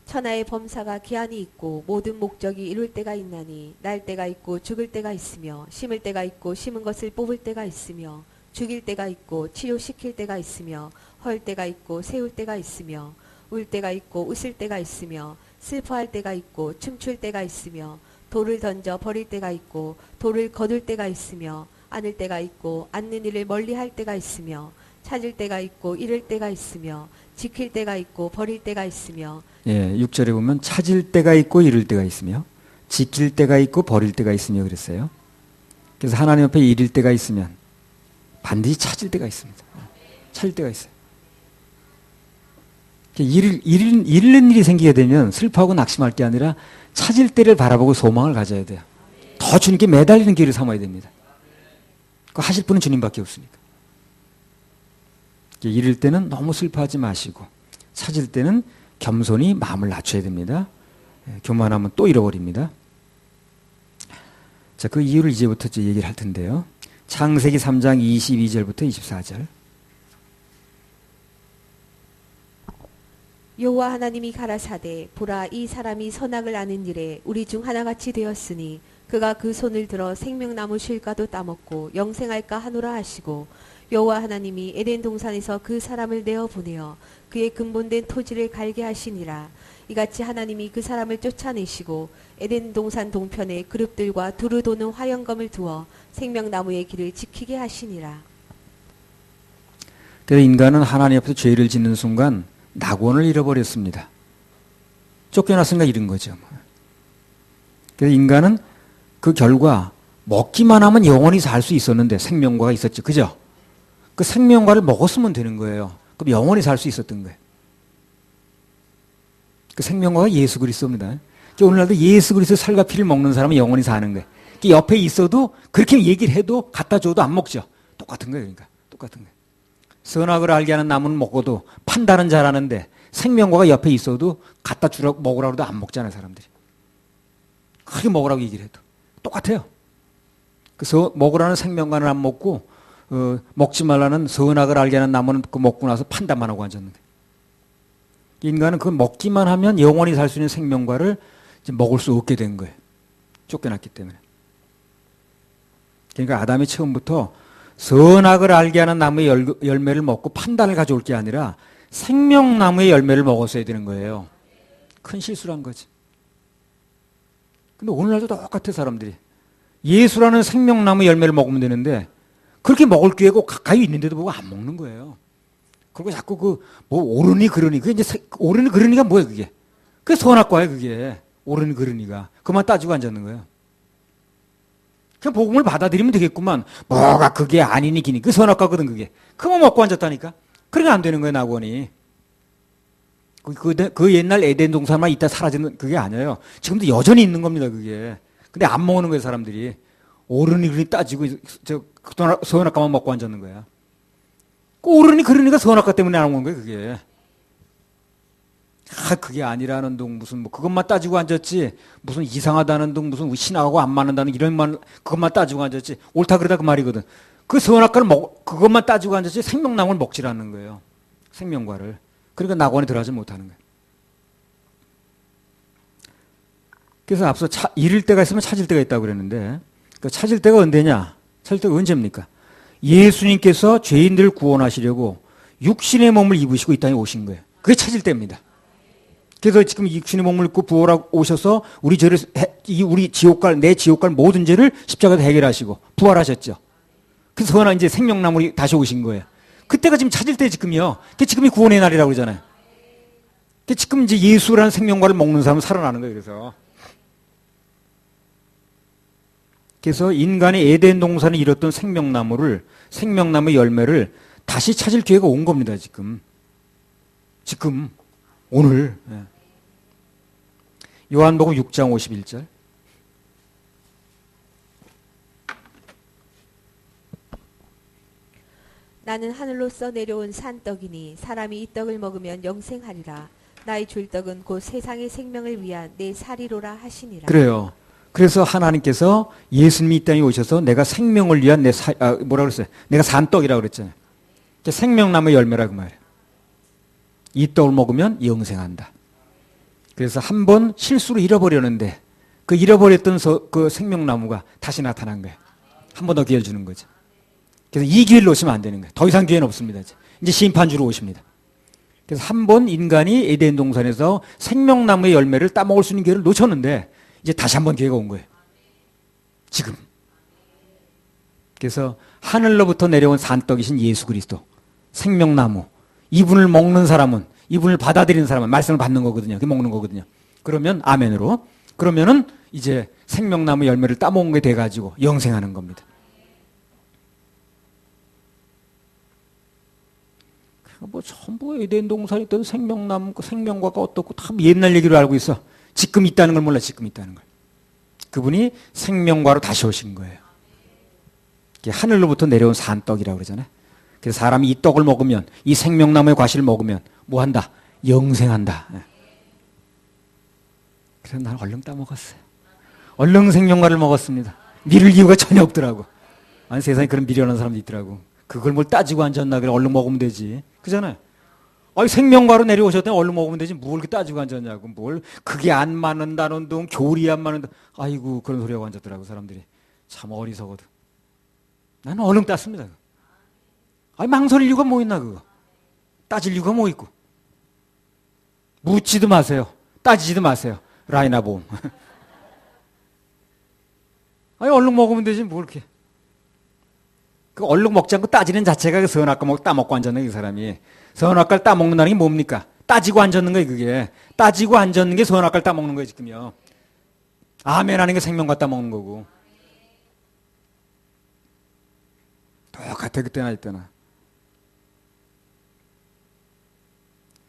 [SPEAKER 2] 천하의 범사가 기한이 있고 모든 목적이 이룰 때가 있나니 날 때가 있고 죽을 때가 있으며 심을 때가 있고 심은 것을 뽑을 때가 있으며 죽일 때가 있고 치료시킬 때가 있으며 헐 때가 있고 세울 때가 있으며 울 때가 있고 웃을 때가 있으며 슬퍼할 때가 있고 춤출 때가 있으며 돌을 던져 버릴 때가 있고 돌을 거둘 때가 있으며 안을 때가 있고 앉는 일을 멀리할 때가 있으며 찾을 때가 있고 잃을 때가 있으며 지킬 때가 있고 버릴 때가 있으며
[SPEAKER 1] 예, 6절에 보면 찾을 때가 있고 잃을 때가 있으며 지킬 때가 있고 버릴 때가 있으며 그랬어요. 그래서 하나님 앞에 잃을 때가 있으면 반드시 찾을 때가 있습니다. 찾을 때가 있어요. 잃는 일이 생기게 되면 슬퍼하고 낙심할 게 아니라 찾을 때를 바라보고 소망을 가져야 돼요. 더 주님께 매달리는 길을 삼아야 됩니다. 그거 하실 분은 주님밖에 없으니까. 잃을 때는 너무 슬퍼하지 마시고 찾을 때는 겸손히 마음을 낮춰야 됩니다. 교만하면 또 잃어버립니다. 자, 그 이유를 이제부터 얘기를 할 텐데요. 창세기 3장 22절부터 24절.
[SPEAKER 2] 여호와 하나님이 가라사대 보라 이 사람이 선악을 아는 일에 우리 중 하나같이 되었으니 그가 그 손을 들어 생명나무 실과도 따먹고 영생할까 하노라 하시고 여호와 하나님이 에덴 동산에서 그 사람을 내어 보내어 그의 근본된 토지를 갈게 하시니라. 이같이 하나님이 그 사람을 쫓아내시고 에덴 동산 동편에 그룹들과 두루 도는 화영검을 두어 생명나무의 길을 지키게 하시니라.
[SPEAKER 1] 그래서 인간은 하나님 앞에서 죄를 짓는 순간 낙원을 잃어버렸습니다. 쫓겨났으니까 잃은 거죠. 그래서 인간은 그 결과 먹기만 하면 영원히 살 수 있었는데 생명과가 있었죠. 그죠? 그 생명과를 먹었으면 되는 거예요. 그럼 영원히 살 수 있었던 거예요. 그 생명과가 예수 그리스도입니다. 오늘날도 예수 그리스도 살과 피를 먹는 사람은 영원히 사는 거예요. 옆에 있어도 그렇게 얘기를 해도 갖다 줘도 안 먹죠. 똑같은 거예요. 그러니까 똑같은 거예요. 선악을 알게 하는 나무는 먹어도 판단은 잘하는데 생명과가 옆에 있어도 갖다 주라고 먹으라고 해도 안 먹잖아요. 사람들이. 크게 먹으라고 얘기를 해도 똑같아요. 그래서 먹으라는 생명과는 안 먹고 먹지 말라는 선악을 알게 하는 나무는 그 먹고 나서 판단만 하고 앉았는데 인간은 그 먹기만 하면 영원히 살 수 있는 생명과를 이제 먹을 수 없게 된 거예요. 쫓겨났기 때문에. 그러니까 아담이 처음부터 선악을 알게 하는 나무의 열매를 먹고 판단을 가져올 게 아니라 생명나무의 열매를 먹었어야 되는 거예요. 큰 실수란 거지. 근데 오늘날도 똑같아 사람들이. 예수라는 생명나무 열매를 먹으면 되는데 그렇게 먹을 기회가 가까이 있는데도 보고 안 먹는 거예요. 그리고 자꾸 뭐 오르니 그러니 그 이제 오르니 그러니가 뭐예요 그게? 그게 선악과예요 그게. 오르니 그러니가 그만 따지고 앉았는 거예요. 그냥 복음을 받아들이면 되겠구만. 뭐가 그게 아니니 기니 그 선악과거든 그게. 그만 먹고 앉았다니까. 그러니까 안 되는 거예요 낙원이. 그 옛날 에덴 동산만 있다 사라지는 그게 아니에요. 지금도 여전히 있는 겁니다 그게. 근데 안 먹는 거예요 사람들이. 오르니 그러니 따지고 선악과만 먹고 앉았는 거야. 오르니 그러니까 선악과 때문에 안 먹는 거예요 그게. 그게 아니라는 둥 무슨 뭐 그것만 따지고 앉았지 무슨 이상하다는 둥 무슨 신하고 안 맞는다는 이런 말 그것만 따지고 앉았지 옳다 그러다 그 말이거든. 그 선악과를 그것만 따지고 앉았지 생명나무를 먹질 않는 거예요. 생명과를. 그러니까 낙원에 들어가지 못하는 거예요. 그래서 앞서 잃을 때가 있으면 찾을 때가 있다고 그랬는데 그 찾을 때가 언제냐? 찾을 때가 언제입니까? 예수님께서 죄인들을 구원하시려고 육신의 몸을 입으시고 이 땅에 오신 거예요. 그게 찾을 때입니다. 그래서 지금 육신의 몸을 입고 부활하고 오셔서 우리 죄를 우리 지옥갈 내 지옥갈 모든 죄를 십자가에서 해결하시고 부활하셨죠. 그래서 그러나 이제 생명나물이 다시 오신 거예요. 그때가 지금 찾을 때 지금이요. 그 지금이 구원의 날이라고 그러잖아요. 그 지금 이제 예수라는 생명과를 먹는 사람은 살아나는 거예요. 그래서 인간의 에덴 동산에 잃었던 생명나무의 열매를 다시 찾을 기회가 온 겁니다. 지금 오늘. 요한복음 6장 51절.
[SPEAKER 2] 나는 하늘로서 내려온 산떡이니 사람이 이 떡을 먹으면 영생하리라. 나의 줄 떡은 곧 세상의 생명을 위한 내 살이로라 하시니라.
[SPEAKER 1] 그래요. 그래서 하나님께서 예수님이 이 땅에 오셔서 내가 생명을 위한 뭐라 그랬어요? 내가 산 떡이라고 그랬잖아요. 생명나무의 열매라고 말이에요. 이 떡을 먹으면 영생한다. 그래서 한 번 실수로 잃어버렸는데 그 잃어버렸던 그 생명나무가 다시 나타난 거예요. 한 번 더 기회를 주는 거죠. 그래서 이 기회를 놓치면 안 되는 거예요. 더 이상 기회는 없습니다. 이제 심판주로 오십니다. 그래서 한 번 인간이 에덴 동산에서 생명나무의 열매를 따먹을 수 있는 기회를 놓쳤는데 이제 다시 한 번 기회가 온 거예요. 지금. 그래서 하늘로부터 내려온 산떡이신 예수 그리스도, 생명나무, 이분을 먹는 사람은, 이분을 받아들이는 사람은 말씀을 받는 거거든요. 먹는 거거든요. 그러면 아멘으로, 그러면은 이제 생명나무 열매를 따먹은 게 돼가지고 영생하는 겁니다. 뭐 전부 에덴 동산에 있던 생명나무, 생명과가 어떻고 다 옛날 얘기로 알고 있어. 지금 있다는 걸 몰라. 지금 있다는 걸. 그분이 생명과로 다시 오신 거예요. 하늘로부터 내려온 산떡이라고 그러잖아요. 그래서 사람이 이 떡을 먹으면, 이 생명나무의 과실을 먹으면 뭐 한다? 영생한다. 그래서 나는 얼른 따먹었어요. 얼른 생명과를 먹었습니다. 미룰 이유가 전혀 없더라고. 아니, 세상에 그런 미련한 사람도 있더라고. 그걸 뭘 따지고 앉았나. 그래, 얼른 먹으면 되지. 그잖아요. 아니, 생명과로 내려오셨더니 얼른 먹으면 되지. 뭘 이렇게 따지고 앉았냐고. 뭘, 그게 안 맞는다는 둥, 교리 안 맞는다. 아이고, 그런 소리하고 앉았더라고, 사람들이. 참 어리석어도. 나는 얼른 땄습니다. 아니, 망설일 이유가 뭐 있나, 그거. 따질 이유가 뭐 있고. 묻지도 마세요. 따지지도 마세요. 라이나 보험. 아니, 얼른 먹으면 되지, 뭐, 이렇게. 그 얼른 먹지 않고 따지는 자체가 그 선악과 따먹고 앉았는 게 이 사람이. 선악과를 따먹는다는 게 뭡니까? 따지고 앉았는 거예요, 그게. 따지고 앉았는 게 선악과를 따먹는 거예요, 지금요. 아멘 하는 게 생명과 따먹는 거고. 똑같아, 그때나 이때나.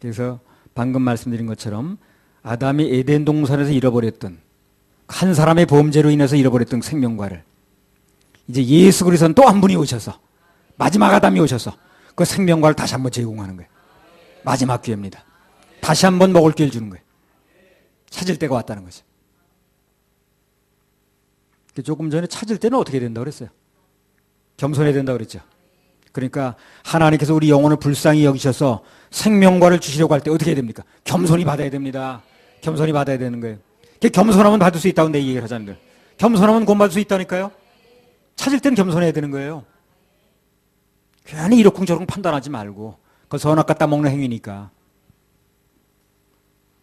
[SPEAKER 1] 그래서 방금 말씀드린 것처럼 아담이 에덴 동산에서 잃어버렸던, 한 사람의 범죄로 인해서 잃어버렸던 생명과를 이제 예수 그리스도는 또 한 분이 오셔서, 마지막 아담이 오셔서 그 생명과를 다시 한번 제공하는 거예요. 마지막 기회입니다. 다시 한번 먹을 기회를 주는 거예요. 찾을 때가 왔다는 거죠. 조금 전에 찾을 때는 어떻게 된다고 그랬어요? 겸손해야 된다고 그랬죠. 그러니까 하나님께서 우리 영혼을 불쌍히 여기셔서 생명과를 주시려고 할 때 어떻게 해야 됩니까? 겸손히 받아야 됩니다. 겸손히 받아야 되는 거예요. 겸손하면 받을 수 있다고 내 얘기를 하잖아요. 겸손하면 구원받을 수 있다니까요. 찾을 때는 겸손해야 되는 거예요. 괜히 이러쿵저러쿵 판단하지 말고. 그 선악 갖다 먹는 행위니까.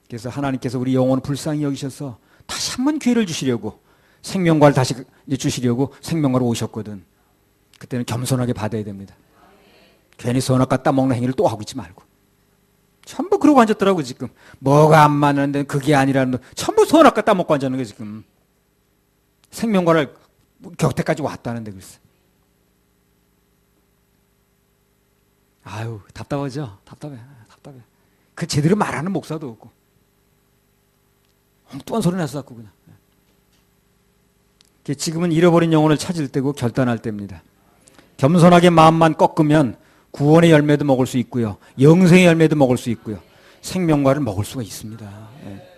[SPEAKER 1] 그래서 하나님께서 우리 영혼을 불쌍히 여기셔서 다시 한번 기회를 주시려고, 생명과를 다시 주시려고 생명과로 오셨거든. 그때는 겸손하게 받아야 됩니다. 괜히 선악 갖다 먹는 행위를 또 하고 있지 말고. 전부 그러고 앉았더라고, 지금. 뭐가 안 맞는데 그게 아니라는, 전부 선악 갖다 먹고 앉았는 거예요, 지금. 생명과를 격태까지 왔다는데, 글쎄. 아유, 답답하죠? 답답해. 그 제대로 말하는 목사도 없고. 엉뚱한 소리 나서 자꾸 그냥. 지금은 잃어버린 영혼을 찾을 때고 결단할 때입니다. 겸손하게 마음만 꺾으면 구원의 열매도 먹을 수 있고요. 영생의 열매도 먹을 수 있고요. 생명과를 먹을 수가 있습니다.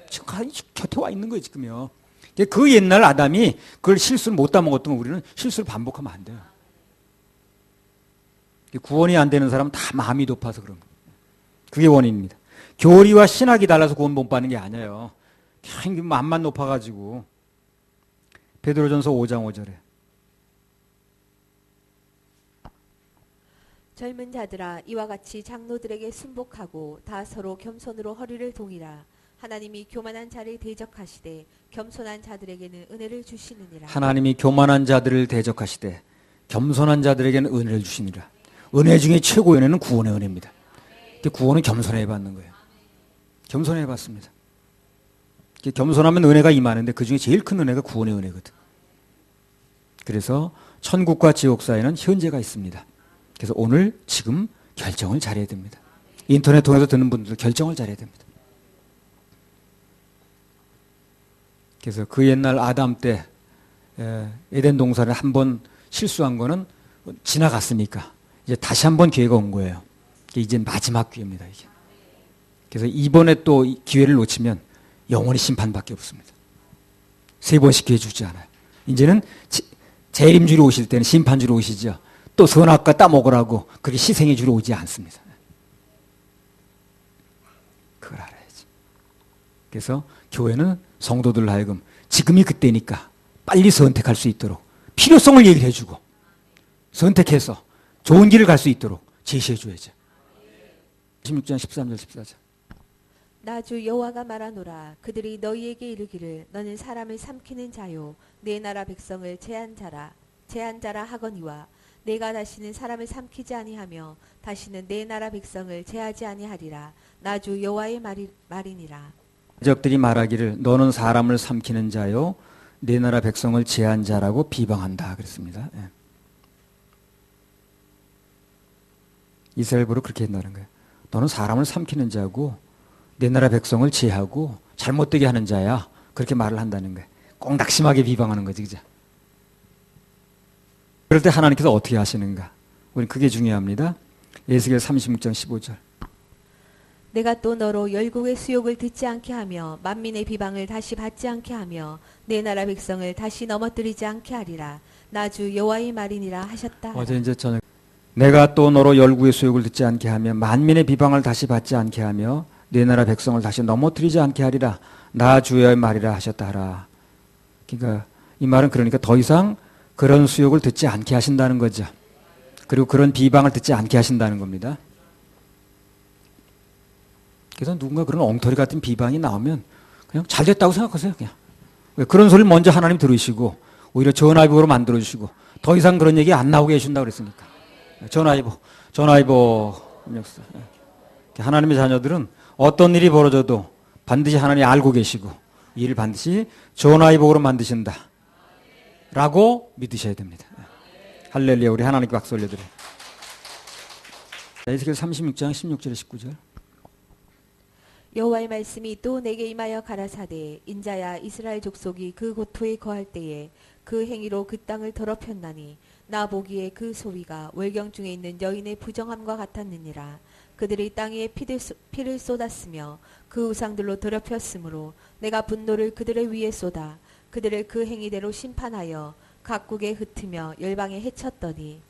[SPEAKER 1] 지금 곁에 와 있는 거예요, 지금요. 그 옛날 아담이 그걸 실수를 못 따먹었던 거 우리는 실수를 반복하면 안 돼요. 구원이 안 되는 사람은 다 마음이 높아서 그런 거예요. 그게 원인입니다. 교리와 신학이 달라서 구원 못 받는 게 아니에요. 그냥 마음만 높아가지고. 베드로전서 5장 5절에
[SPEAKER 2] 젊은 자들아 이와 같이 장로들에게 순복하고 다 서로 겸손으로 허리를 동이라. 하나님이 교만한 자를 대적하시되 겸손한 자들에게는 은혜를 주시느니라.
[SPEAKER 1] 하나님이 교만한 자들을 대적하시되 겸손한 자들에게는 은혜를 주시니라. 은혜 중에 최고의 은혜는 구원의 은혜입니다. 구원은 겸손해 받는 거예요. 겸손해 받습니다. 겸손하면 은혜가 임하는데 그 중에 제일 큰 은혜가 구원의 은혜거든. 그래서 천국과 지옥 사이에는 현재가 있습니다. 그래서 오늘 지금 결정을 잘해야 됩니다. 인터넷 통해서 듣는 분들도 결정을 잘해야 됩니다. 그래서 그 옛날 아담 때 에덴 동산에 한 번 실수한 거는 지나갔으니까 이제 다시 한 번 기회가 온 거예요. 이제 마지막 기회입니다. 이게. 그래서 이번에 또 기회를 놓치면 영원히 심판밖에 없습니다. 3번씩 기회 주지 않아요. 이제는 재림주로 오실 때는 심판주로 오시죠. 또 선악과 따먹으라고 그렇게 희생해 주러 오지 않습니다. 그래서 교회는 성도들 하여금 지금이 그때니까 빨리 선택할 수 있도록 필요성을 얘기를 해주고 선택해서 좋은 길을 갈 수 있도록 제시해 줘야죠. 16장 13절 14절.
[SPEAKER 2] 나 주 여호와가 말하노라. 그들이 너희에게 이르기를 너는 사람을 삼키는 자요 내 나라 백성을 제한자라 하거니와 내가 다시는 사람을 삼키지 아니하며 다시는 내 나라 백성을 제하지 아니하리라. 나 주 여호와의 말이니라.
[SPEAKER 1] 적들이 말하기를 너는 사람을 삼키는 자요 내 나라 백성을 제한 자라고 비방한다 그랬습니다. 예. 이스라엘부로 그렇게 했다는 거예요. 너는 사람을 삼키는 자고 내 나라 백성을 제하고 잘못되게 하는 자야. 그렇게 말을 한다는 거예요. 꼭 낙심하게 비방하는 거지, 그죠? 그럴 때 하나님께서 어떻게 하시는가? 우리 그게 중요합니다. 에스겔 36장 15절.
[SPEAKER 2] 내가 또 너로 열국의 수욕을 듣지 않게 하며 만민의 비방을 다시 받지 않게 하며 내 나라 백성을 다시 넘어뜨리지 않게 하리라. 나 주 여호와의 말이니라 하셨다.
[SPEAKER 1] 어제 이제 저녁 내가 또 너로 열국의 수욕을 듣지 않게 하며 만민의 비방을 다시 받지 않게 하며 내 나라 백성을 다시 넘어뜨리지 않게 하리라. 나 주의 말이라 하셨다 하라. 그러니까 이 말은 그러니까 더 이상 그런 수욕을 듣지 않게 하신다는 거죠. 그리고 그런 비방을 듣지 않게 하신다는 겁니다. 그래서 누군가 그런 엉터리 같은 비방이 나오면 그냥 잘 됐다고 생각하세요. 그냥. 왜 그런 소리를 먼저 하나님 들으시고 오히려 전화위복으로 만들어주시고 더 이상 그런 얘기 안 나오게 해준다고 그랬으니까. 전화위복. 하나님의 자녀들은 어떤 일이 벌어져도 반드시 하나님이 알고 계시고 이 일을 반드시 전화위복으로 만드신다 라고 믿으셔야 됩니다. 할렐루야. 우리 하나님께 박수 올려드려요. 에스겔 36장 16절 19절.
[SPEAKER 2] 여호와의 말씀이 또 내게 임하여 가라사대 인자야 이스라엘 족속이 그 고토에 거할 때에 그 행위로 그 땅을 더럽혔나니 나 보기에 그 소위가 월경 중에 있는 여인의 부정함과 같았느니라. 그들이 땅에 피를 쏟았으며 그 우상들로 더럽혔으므로 내가 분노를 그들의 위에 쏟아 그들을 그 행위대로 심판하여 각국에 흩으며 열방에 해쳤더니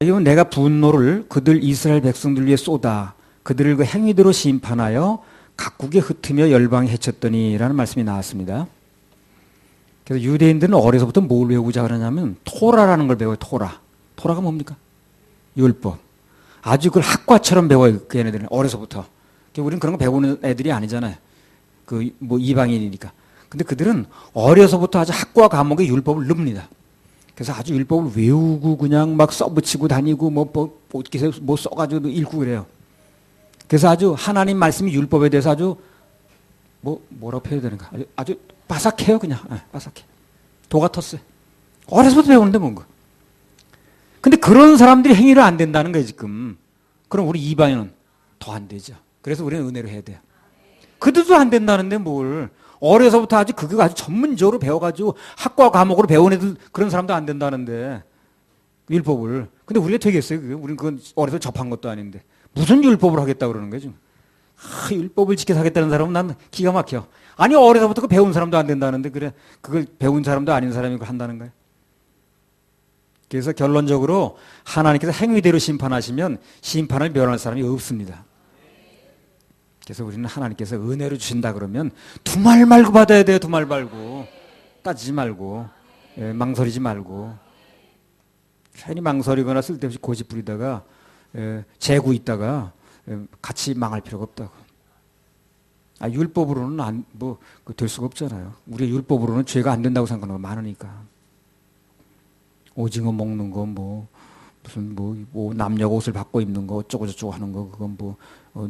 [SPEAKER 1] 이건 내가 분노를 그들 이스라엘 백성들 위에 쏟아 그들을 그 행위대로 심판하여 각국에 흩으며 열방에 해쳤더니라는 말씀이 나왔습니다. 그래서 유대인들은 어려서부터 뭘 외우자 그러냐면 토라라는 걸 배워요. 토라가 뭡니까? 율법. 아주 그걸 학과처럼 배워요. 그 얘네들은 어려서부터. 우리는 그런 거 배우는 애들이 아니잖아요. 그 뭐 이방인이니까. 근데 그들은 어려서부터 아주 학과 과목에 율법을 넣습니다. 그래서 아주 율법을 외우고 그냥 막 써붙이고 다니고 뭐 옷깃에 뭐 써가지고 읽고 그래요. 그래서 아주 하나님 말씀이 율법에 대해서 아주 뭐라고 표현해야 되는가? 아주 바삭해요, 그냥. 바삭해. 도 같았어요. 어려서부터 배우는데 뭔가. 근데 그런 사람들이 행위를 안 된다는 거예요, 지금. 그럼 우리 이방인은 더 안 되죠. 그래서 우리는 은혜로 해야 돼요. 그들도 안 된다는데 뭘. 어려서부터 아주 그거 아주 전문적으로 배워가지고 학과 과목으로 배운 애들 그런 사람도 안 된다는데 율법을. 근데 우리가 되겠어요, 그게? 우리는 그건 어려서 접한 것도 아닌데. 무슨 율법을 하겠다고 그러는 거예요, 지금. 율법을 지켜서 하겠다는 사람은 난 기가 막혀. 아니, 어려서부터 그 배운 사람도 안 된다는데, 그래. 그걸 배운 사람도 아닌 사람이 그걸 한다는 거예요. 그래서 결론적으로 하나님께서 행위대로 심판하시면 심판을 면할 사람이 없습니다. 그래서 우리는 하나님께서 은혜로 주신다 그러면 두 말 말고 받아야 돼요. 두 말 말고. 따지지 말고. 망설이지 말고. 괜히 망설이거나 쓸데없이 고집 부리다가 재고 있다가 같이 망할 필요가 없다고. 율법으로는 될 수가 없잖아요. 우리가 율법으로는 죄가 안 된다고 생각하는 거 많으니까. 오징어 먹는 거 무슨 남녀가 옷을 바꿔 입는 거 어쩌고 저쩌고 하는 거 그건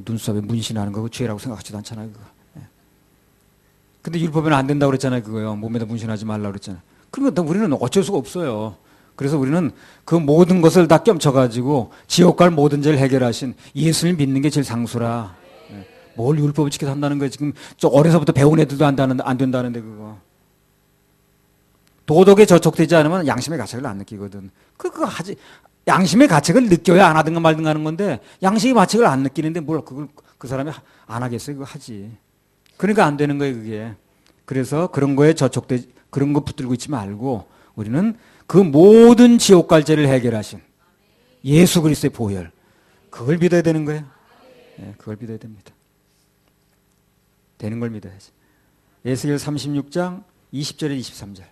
[SPEAKER 1] 눈썹에 문신하는 거 죄라고 생각하지도 않잖아요. 그거. 근데 율법에는 안 된다고 그랬잖아요. 그거요. 몸에다 문신하지 말라고 그랬잖아요. 그러니까 우리는 어쩔 수가 없어요. 그래서 우리는 그 모든 것을 다 껴쳐가지고 지옥 갈 모든 죄를 해결하신 예수를 믿는 게 제일 상수라. 뭘 율법을 지켜서 한다는 거예요. 지금 저 어려서부터 배운 애들도 안 된다는데 그거. 도덕에 저촉되지 않으면 양심의 가책을 안 느끼거든. 그거 하지. 양심의 가책을 느껴야 안 하든가 말든가 하는 건데 양심의 가책을 안 느끼는데 뭘 그걸 그 사람이 안 하겠어요. 그거 하지. 그러니까 안 되는 거예요, 그게. 그래서 그런 거에 그런 거 붙들고 있지 말고 우리는 그 모든 지옥 갈 죄를 해결하신 예수 그리스도의 보혈. 그걸 믿어야 되는 거예요. 그걸 믿어야 됩니다. 되는 걸 믿어야지. 에스겔 36장 20절에 23절.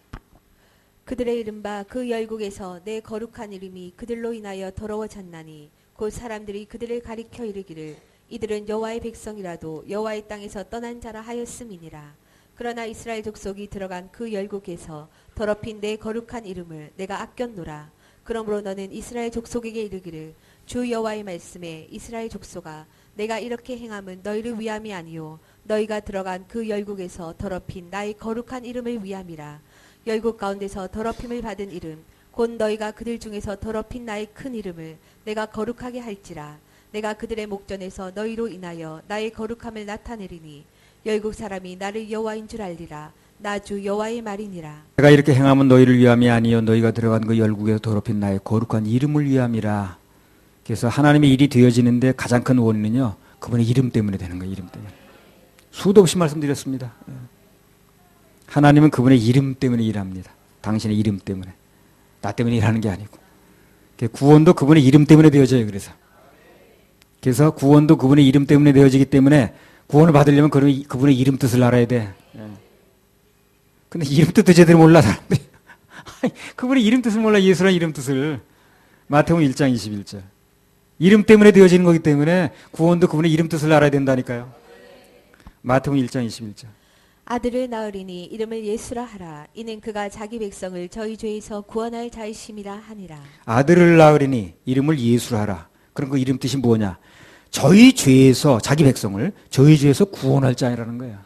[SPEAKER 2] 그들의 이른바 그 열국에서 내 거룩한 이름이 그들로 인하여 더러워졌나니 곧 사람들이 그들을 가리켜 이르기를 이들은 여호와의 백성이라도 여호와의 땅에서 떠난 자라 하였음이니라. 그러나 이스라엘 족속이 들어간 그 열국에서 더럽힌 내 거룩한 이름을 내가 아꼈노라. 그러므로 너는 이스라엘 족속에게 이르기를 주 여호와의 말씀에 이스라엘 족속아 내가 이렇게 행함은 너희를 위함이 아니요 너희가 들어간 그 열국에서 더럽힌 나의 거룩한 이름을 위함이라. 열국 가운데서 더럽힘을 받은 이름 곧 너희가 그들 중에서 더럽힌 나의 큰 이름을 내가 거룩하게 할지라. 내가 그들의 목전에서 너희로 인하여 나의 거룩함을 나타내리니 열국 사람이 나를 여호와인 줄 알리라. 나 주 여호와의 말이니라.
[SPEAKER 1] 내가 이렇게 행함은 너희를 위함이 아니요 너희가 들어간 그 열국에서 더럽힌 나의 거룩한 이름을 위함이라. 그래서 하나님의 일이 되어지는데 가장 큰 원인은요 그분의 이름 때문에 되는 거예요. 이름 때문에. 수도 없이 말씀드렸습니다. 하나님은 그분의 이름 때문에 일합니다. 당신의 이름 때문에. 나 때문에 일하는 게 아니고. 구원도 그분의 이름 때문에 되어져요. 그래서 구원도 그분의 이름 때문에 되어지기 때문에 구원을 받으려면 그분의 이름 뜻을 알아야 돼. 근데 이름 뜻도 제대로 몰라 사람들이. 그분의 이름 뜻을 몰라. 예수라는 이름 뜻을. 마태복음 1장 21절. 이름 때문에 되어지는 거기 때문에 구원도 그분의 이름 뜻을 알아야 된다니까요. 마태복음 1장 21절.
[SPEAKER 2] 아들을 낳으리니 이름을 예수라 하라. 이는 그가 자기 백성을 저희 죄에서 구원할 자이심이라 하니라. 아들을
[SPEAKER 1] 낳으리니 이름을 예수라 하라. 그럼 그 이름 뜻이 뭐냐? 저희 죄에서 자기 백성을 저희 죄에서 구원할 자라는 거예요.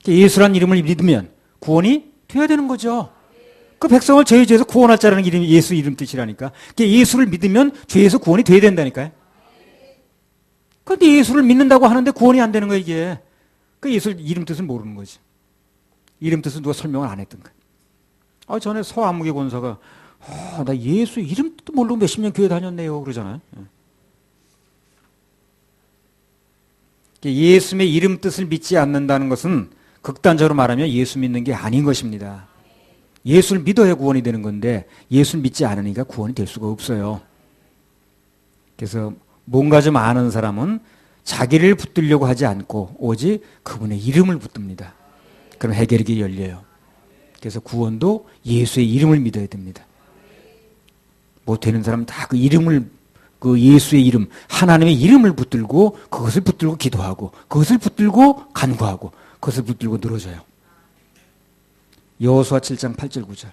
[SPEAKER 1] 예수란 이름을 믿으면 구원이 돼야 되는 거죠. 그 백성을 저희 죄에서 구원할 자라는 이름이 예수 이름 뜻이라니까. 예수를 믿으면 죄에서 구원이 돼야 된다니까요. 그런데 예수를 믿는다고 하는데 구원이 안 되는 거예요, 이게. 그 예수 이름 뜻을 모르는 거지. 이름 뜻을 누가 설명을 안 했던 거야. 전에 서안무개 권사가 나 예수 이름 뜻도 모르고 몇십 년 교회 다녔네요 그러잖아요. 예수의 이름 뜻을 믿지 않는다는 것은 극단적으로 말하면 예수 믿는 게 아닌 것입니다. 예수를 믿어야 구원이 되는 건데 예수를 믿지 않으니까 구원이 될 수가 없어요. 그래서 뭔가 좀 아는 사람은 자기를 붙들려고 하지 않고 오직 그분의 이름을 붙듭니다. 그럼 해결이 열려요. 그래서 구원도 예수의 이름을 믿어야 됩니다. 못 되는 사람은 다 그 이름을, 그 예수의 이름, 하나님의 이름을 붙들고 그것을 붙들고 기도하고 그것을 붙들고 간구하고 그것을 붙들고 늘어져요. 여호수아 7장 8절 9절.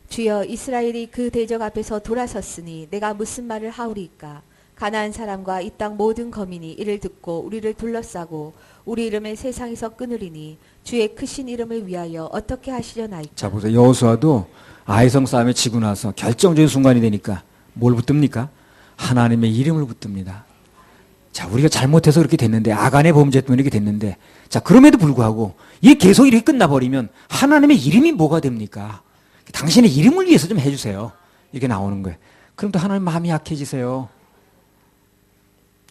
[SPEAKER 2] 주여 이스라엘이 그 대적 앞에서 돌아섰으니 내가 무슨 말을 하오리까. 가나안 사람과 이 땅 모든 거민이 이를 듣고 우리를 둘러싸고 우리 이름을 세상에서 끊으리니 주의 크신 이름을 위하여 어떻게 하시려나이까.
[SPEAKER 1] 자 보세요. 여호수아도 아이성 싸움에 지고 나서 결정적인 순간이 되니까 뭘 붙듭니까? 하나님의 이름을 붙듭니다. 자 우리가 잘못해서 그렇게 됐는데 아간의 범죄 때문에 이렇게 됐는데 자 그럼에도 불구하고 이게 계속 이렇게 끝나버리면 하나님의 이름이 뭐가 됩니까? 당신의 이름을 위해서 좀 해주세요. 이렇게 나오는 거예요. 그럼 또 하나님 마음이 약해지세요.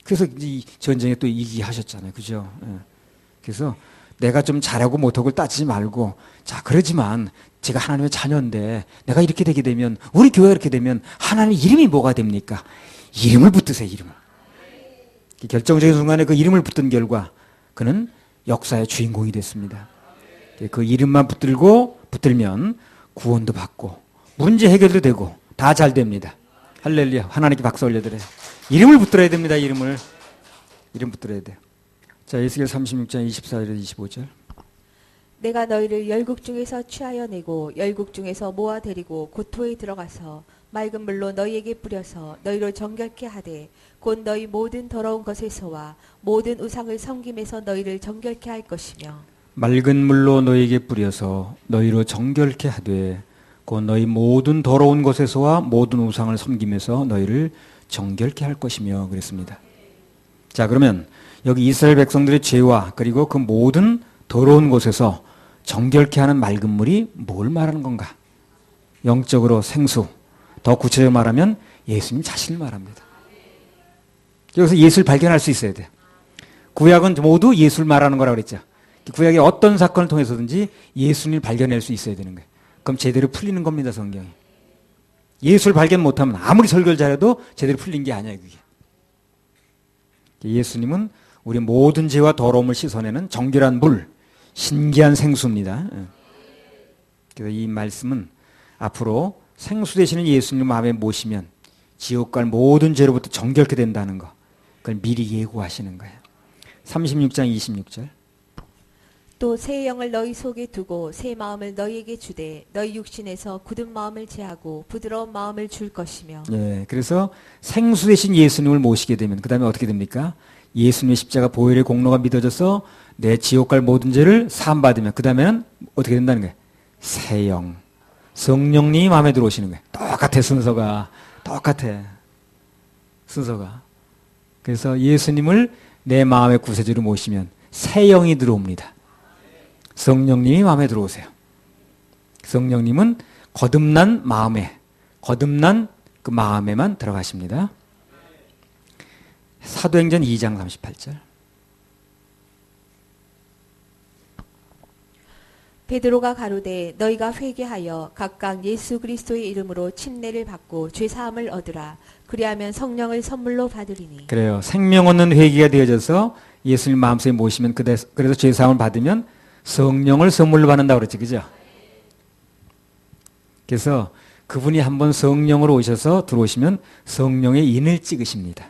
[SPEAKER 1] 그래서 이 전쟁에 또 이기하셨잖아요. 그죠? 그래서 내가 좀 잘하고 못하고 따지지 말고 자 그러지만 제가 하나님의 자녀인데 내가 이렇게 되게 되면 우리 교회가 이렇게 되면 하나님의 이름이 뭐가 됩니까? 이름을 붙드세요. 이름을. 결정적인 순간에 그 이름을 붙든 결과 그는 역사의 주인공이 됐습니다. 그 이름만 붙들면 구원도 받고 문제 해결도 되고 다 잘 됩니다. 할렐루야. 하나님께 박수 올려드려요. 이름을 붙들어야 됩니다. 이름 붙들어야 돼요. 자, 에스겔 36장 24절에서 25절.
[SPEAKER 2] 내가 너희를 열국 중에서 취하여 내고 열국 중에서 모아 데리고 고토에 들어가서 맑은 물로 너희에게 뿌려서 너희로 정결케 하되 곧 너희 모든 더러운 것에서와 모든 우상을 섬김에서 너희를 정결케 할 것이며
[SPEAKER 1] 맑은 물로 너희에게 뿌려서 너희로 정결케 하되 곧 너희 모든 더러운 것에서와 모든 우상을 섬김에서 너희를 정결케 할 것이며 그랬습니다. 자 그러면 여기 이스라엘 백성들의 죄와 그리고 그 모든 더러운 곳에서 정결케 하는 맑은 물이 뭘 말하는 건가? 영적으로 생수, 더 구체적으로 말하면 예수님 자신을 말합니다. 여기서 예수를 발견할 수 있어야 돼요. 구약은 모두 예수를 말하는 거라고 그랬죠. 구약의 어떤 사건을 통해서든지 예수님을 발견할 수 있어야 되는 거예요. 그럼 제대로 풀리는 겁니다, 성경이. 예수를 발견 못하면 아무리 설교를 잘해도 제대로 풀린 게 아니에요, 그게. 예수님은 우리 모든 죄와 더러움을 씻어내는 정결한 물, 신기한 생수입니다. 그래서 이 말씀은 앞으로 생수 되시는 예수님 마음에 모시면 지옥 갈 모든 죄로부터 정결케 된다는 거. 그걸 미리 예고하시는 거예요. 36장 26절.
[SPEAKER 2] 또 새 영을 너희 속에 두고 새 마음을 너희에게 주되 너희 육신에서 굳은 마음을 제하고 부드러운 마음을 줄 것이며.
[SPEAKER 1] 예, 그래서 생수 되신 예수님을 모시게 되면 그 다음에 어떻게 됩니까? 예수님의 십자가 보혈의 공로가 믿어져서 내 지옥 갈 모든 죄를 사함받으면 그 다음에는 어떻게 된다는 거예요? 새 영, 성령님이 마음에 들어오시는 거예요. 똑같아, 순서가. 똑같아, 순서가. 그래서 예수님을 내 마음의 구세주로 모시면 새 영이 들어옵니다. 성령님이 마음에 들어오세요. 성령님은 거듭난 마음에, 거듭난 그 마음에만 들어가십니다. 사도행전 2장 38절.
[SPEAKER 2] 베드로가 가로되 너희가 회개하여 각각 예수 그리스도의 이름으로 침례를 받고 죄 사함을 얻으라. 그리하면 성령을 선물로 받으리니.
[SPEAKER 1] 그래요. 생명 얻는 회개가 되어져서 예수님 마음속에 모시면 그래서 죄 사함을 받으면 성령을 선물로 받는다고 그랬죠. 그죠? 그래서 그분이 한번 성령으로 오셔서 들어오시면 성령의 인을 찍으십니다.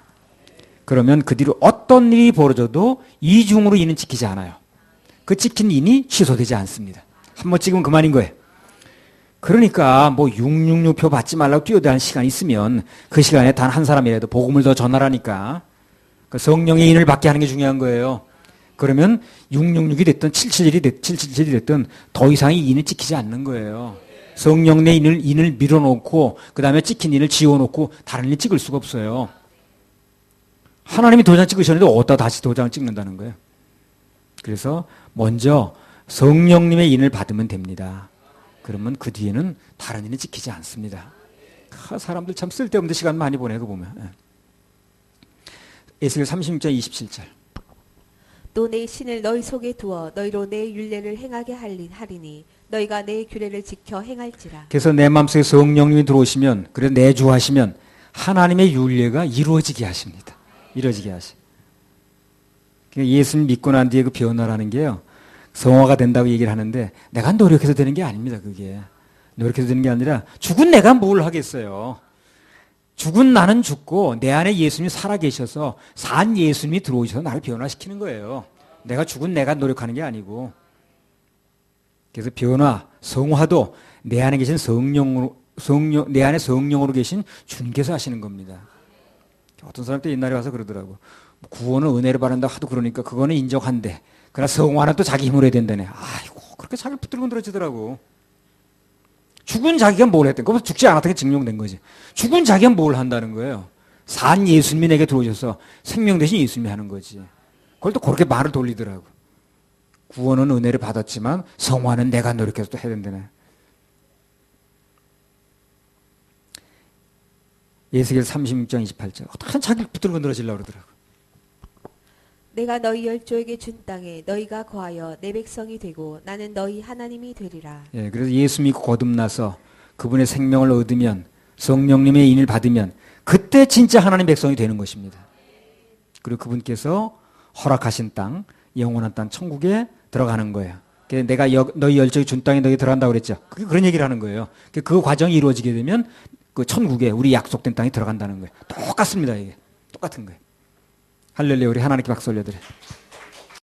[SPEAKER 1] 그러면 그 뒤로 어떤 일이 벌어져도 이중으로 인은 찍히지 않아요. 그 찍힌 인이 취소되지 않습니다. 한번 찍으면 그만인 거예요. 그러니까 뭐 666표 받지 말라고 뛰어대는 시간이 있으면 그 시간에 단 한 사람이라도 복음을 더 전하라니까. 그 성령의 인을 받게 하는 게 중요한 거예요. 그러면 666이 됐든 777이 됐든 더 이상의 인을 찍히지 않는 거예요. 성령 내 인을 밀어놓고 그 다음에 찍힌 인을 지워놓고 다른 일 찍을 수가 없어요. 하나님이 도장 찍으셨는데 어디다 다시 도장을 찍는다는 거예요. 그래서 먼저 성령님의 인을 받으면 됩니다. 그러면 그 뒤에는 다른 인이 찍히지 않습니다. 사람들 참 쓸데없는 시간 많이 보내고 보면. 에스겔 36장 27절.
[SPEAKER 2] 또 내 신을 너희 속에 두어 너희로 내 율례를 행하게 하리니 너희가 내 규례를 지켜 행할지라.
[SPEAKER 1] 그래서 내 마음속에 성령님이 들어오시면 그래서 내주하시면 하나님의 율례가 이루어지게 하십니다. 이루어지게 하시. 그러니까 예수님 믿고 난 뒤에 그 변화라는 게요. 성화가 된다고 얘기를 하는데 내가 노력해서 되는 게 아닙니다. 그게. 노력해서 되는 게 아니라 죽은 내가 뭘 하겠어요. 죽은 나는 죽고 내 안에 예수님이 살아계셔서 산 예수님이 들어오셔서 나를 변화시키는 거예요. 내가 죽은 내가 노력하는 게 아니고. 그래서 변화, 성화도 내 안에 계신 내 안에 성령으로 계신 주님께서 하시는 겁니다. 어떤 사람도 옛날에 와서 그러더라고. 구원은 은혜를 받는다 하도 그러니까 그거는 인정한대. 그러나 성화는 또 자기 힘으로 해야 된다네. 아이고, 그렇게 자기를 붙들고 늘어지더라고. 죽은 자기가 뭘 했던 거야? 죽지 않았던 게 증명된 거지. 죽은 자기가 뭘 한다는 거예요? 산 예수님이 내게 들어오셔서 생명 대신 예수님이 하는 거지. 그걸 또 그렇게 말을 돌리더라고. 구원은 은혜를 받았지만 성화는 내가 노력해서 또 해야 된다네. 에스겔 36장 28절. 어떻게 자기를 붙들고 늘어지려고 그러더라고.
[SPEAKER 2] 내가 너희 열조에게 준 땅에 너희가 거하여 내 백성이 되고 나는 너희 하나님이 되리라.
[SPEAKER 1] 예, 그래서 예수 믿고 거듭나서 그분의 생명을 얻으면 성령님의 인을 받으면 그때 진짜 하나님 백성이 되는 것입니다. 그리고 그분께서 허락하신 땅, 영원한 땅, 천국에 들어가는 거예요. 그래서 내가 너희 열조에 준 땅에 너희 들어간다고 그랬죠. 그게 그런 얘기를 하는 거예요. 그 과정이 이루어지게 되면 그 천국에 우리 약속된 땅에 들어간다는 거예요. 똑같습니다. 이게 똑같은 거예요. 할렐루야. 우리 하나님께 박수 올려드려요.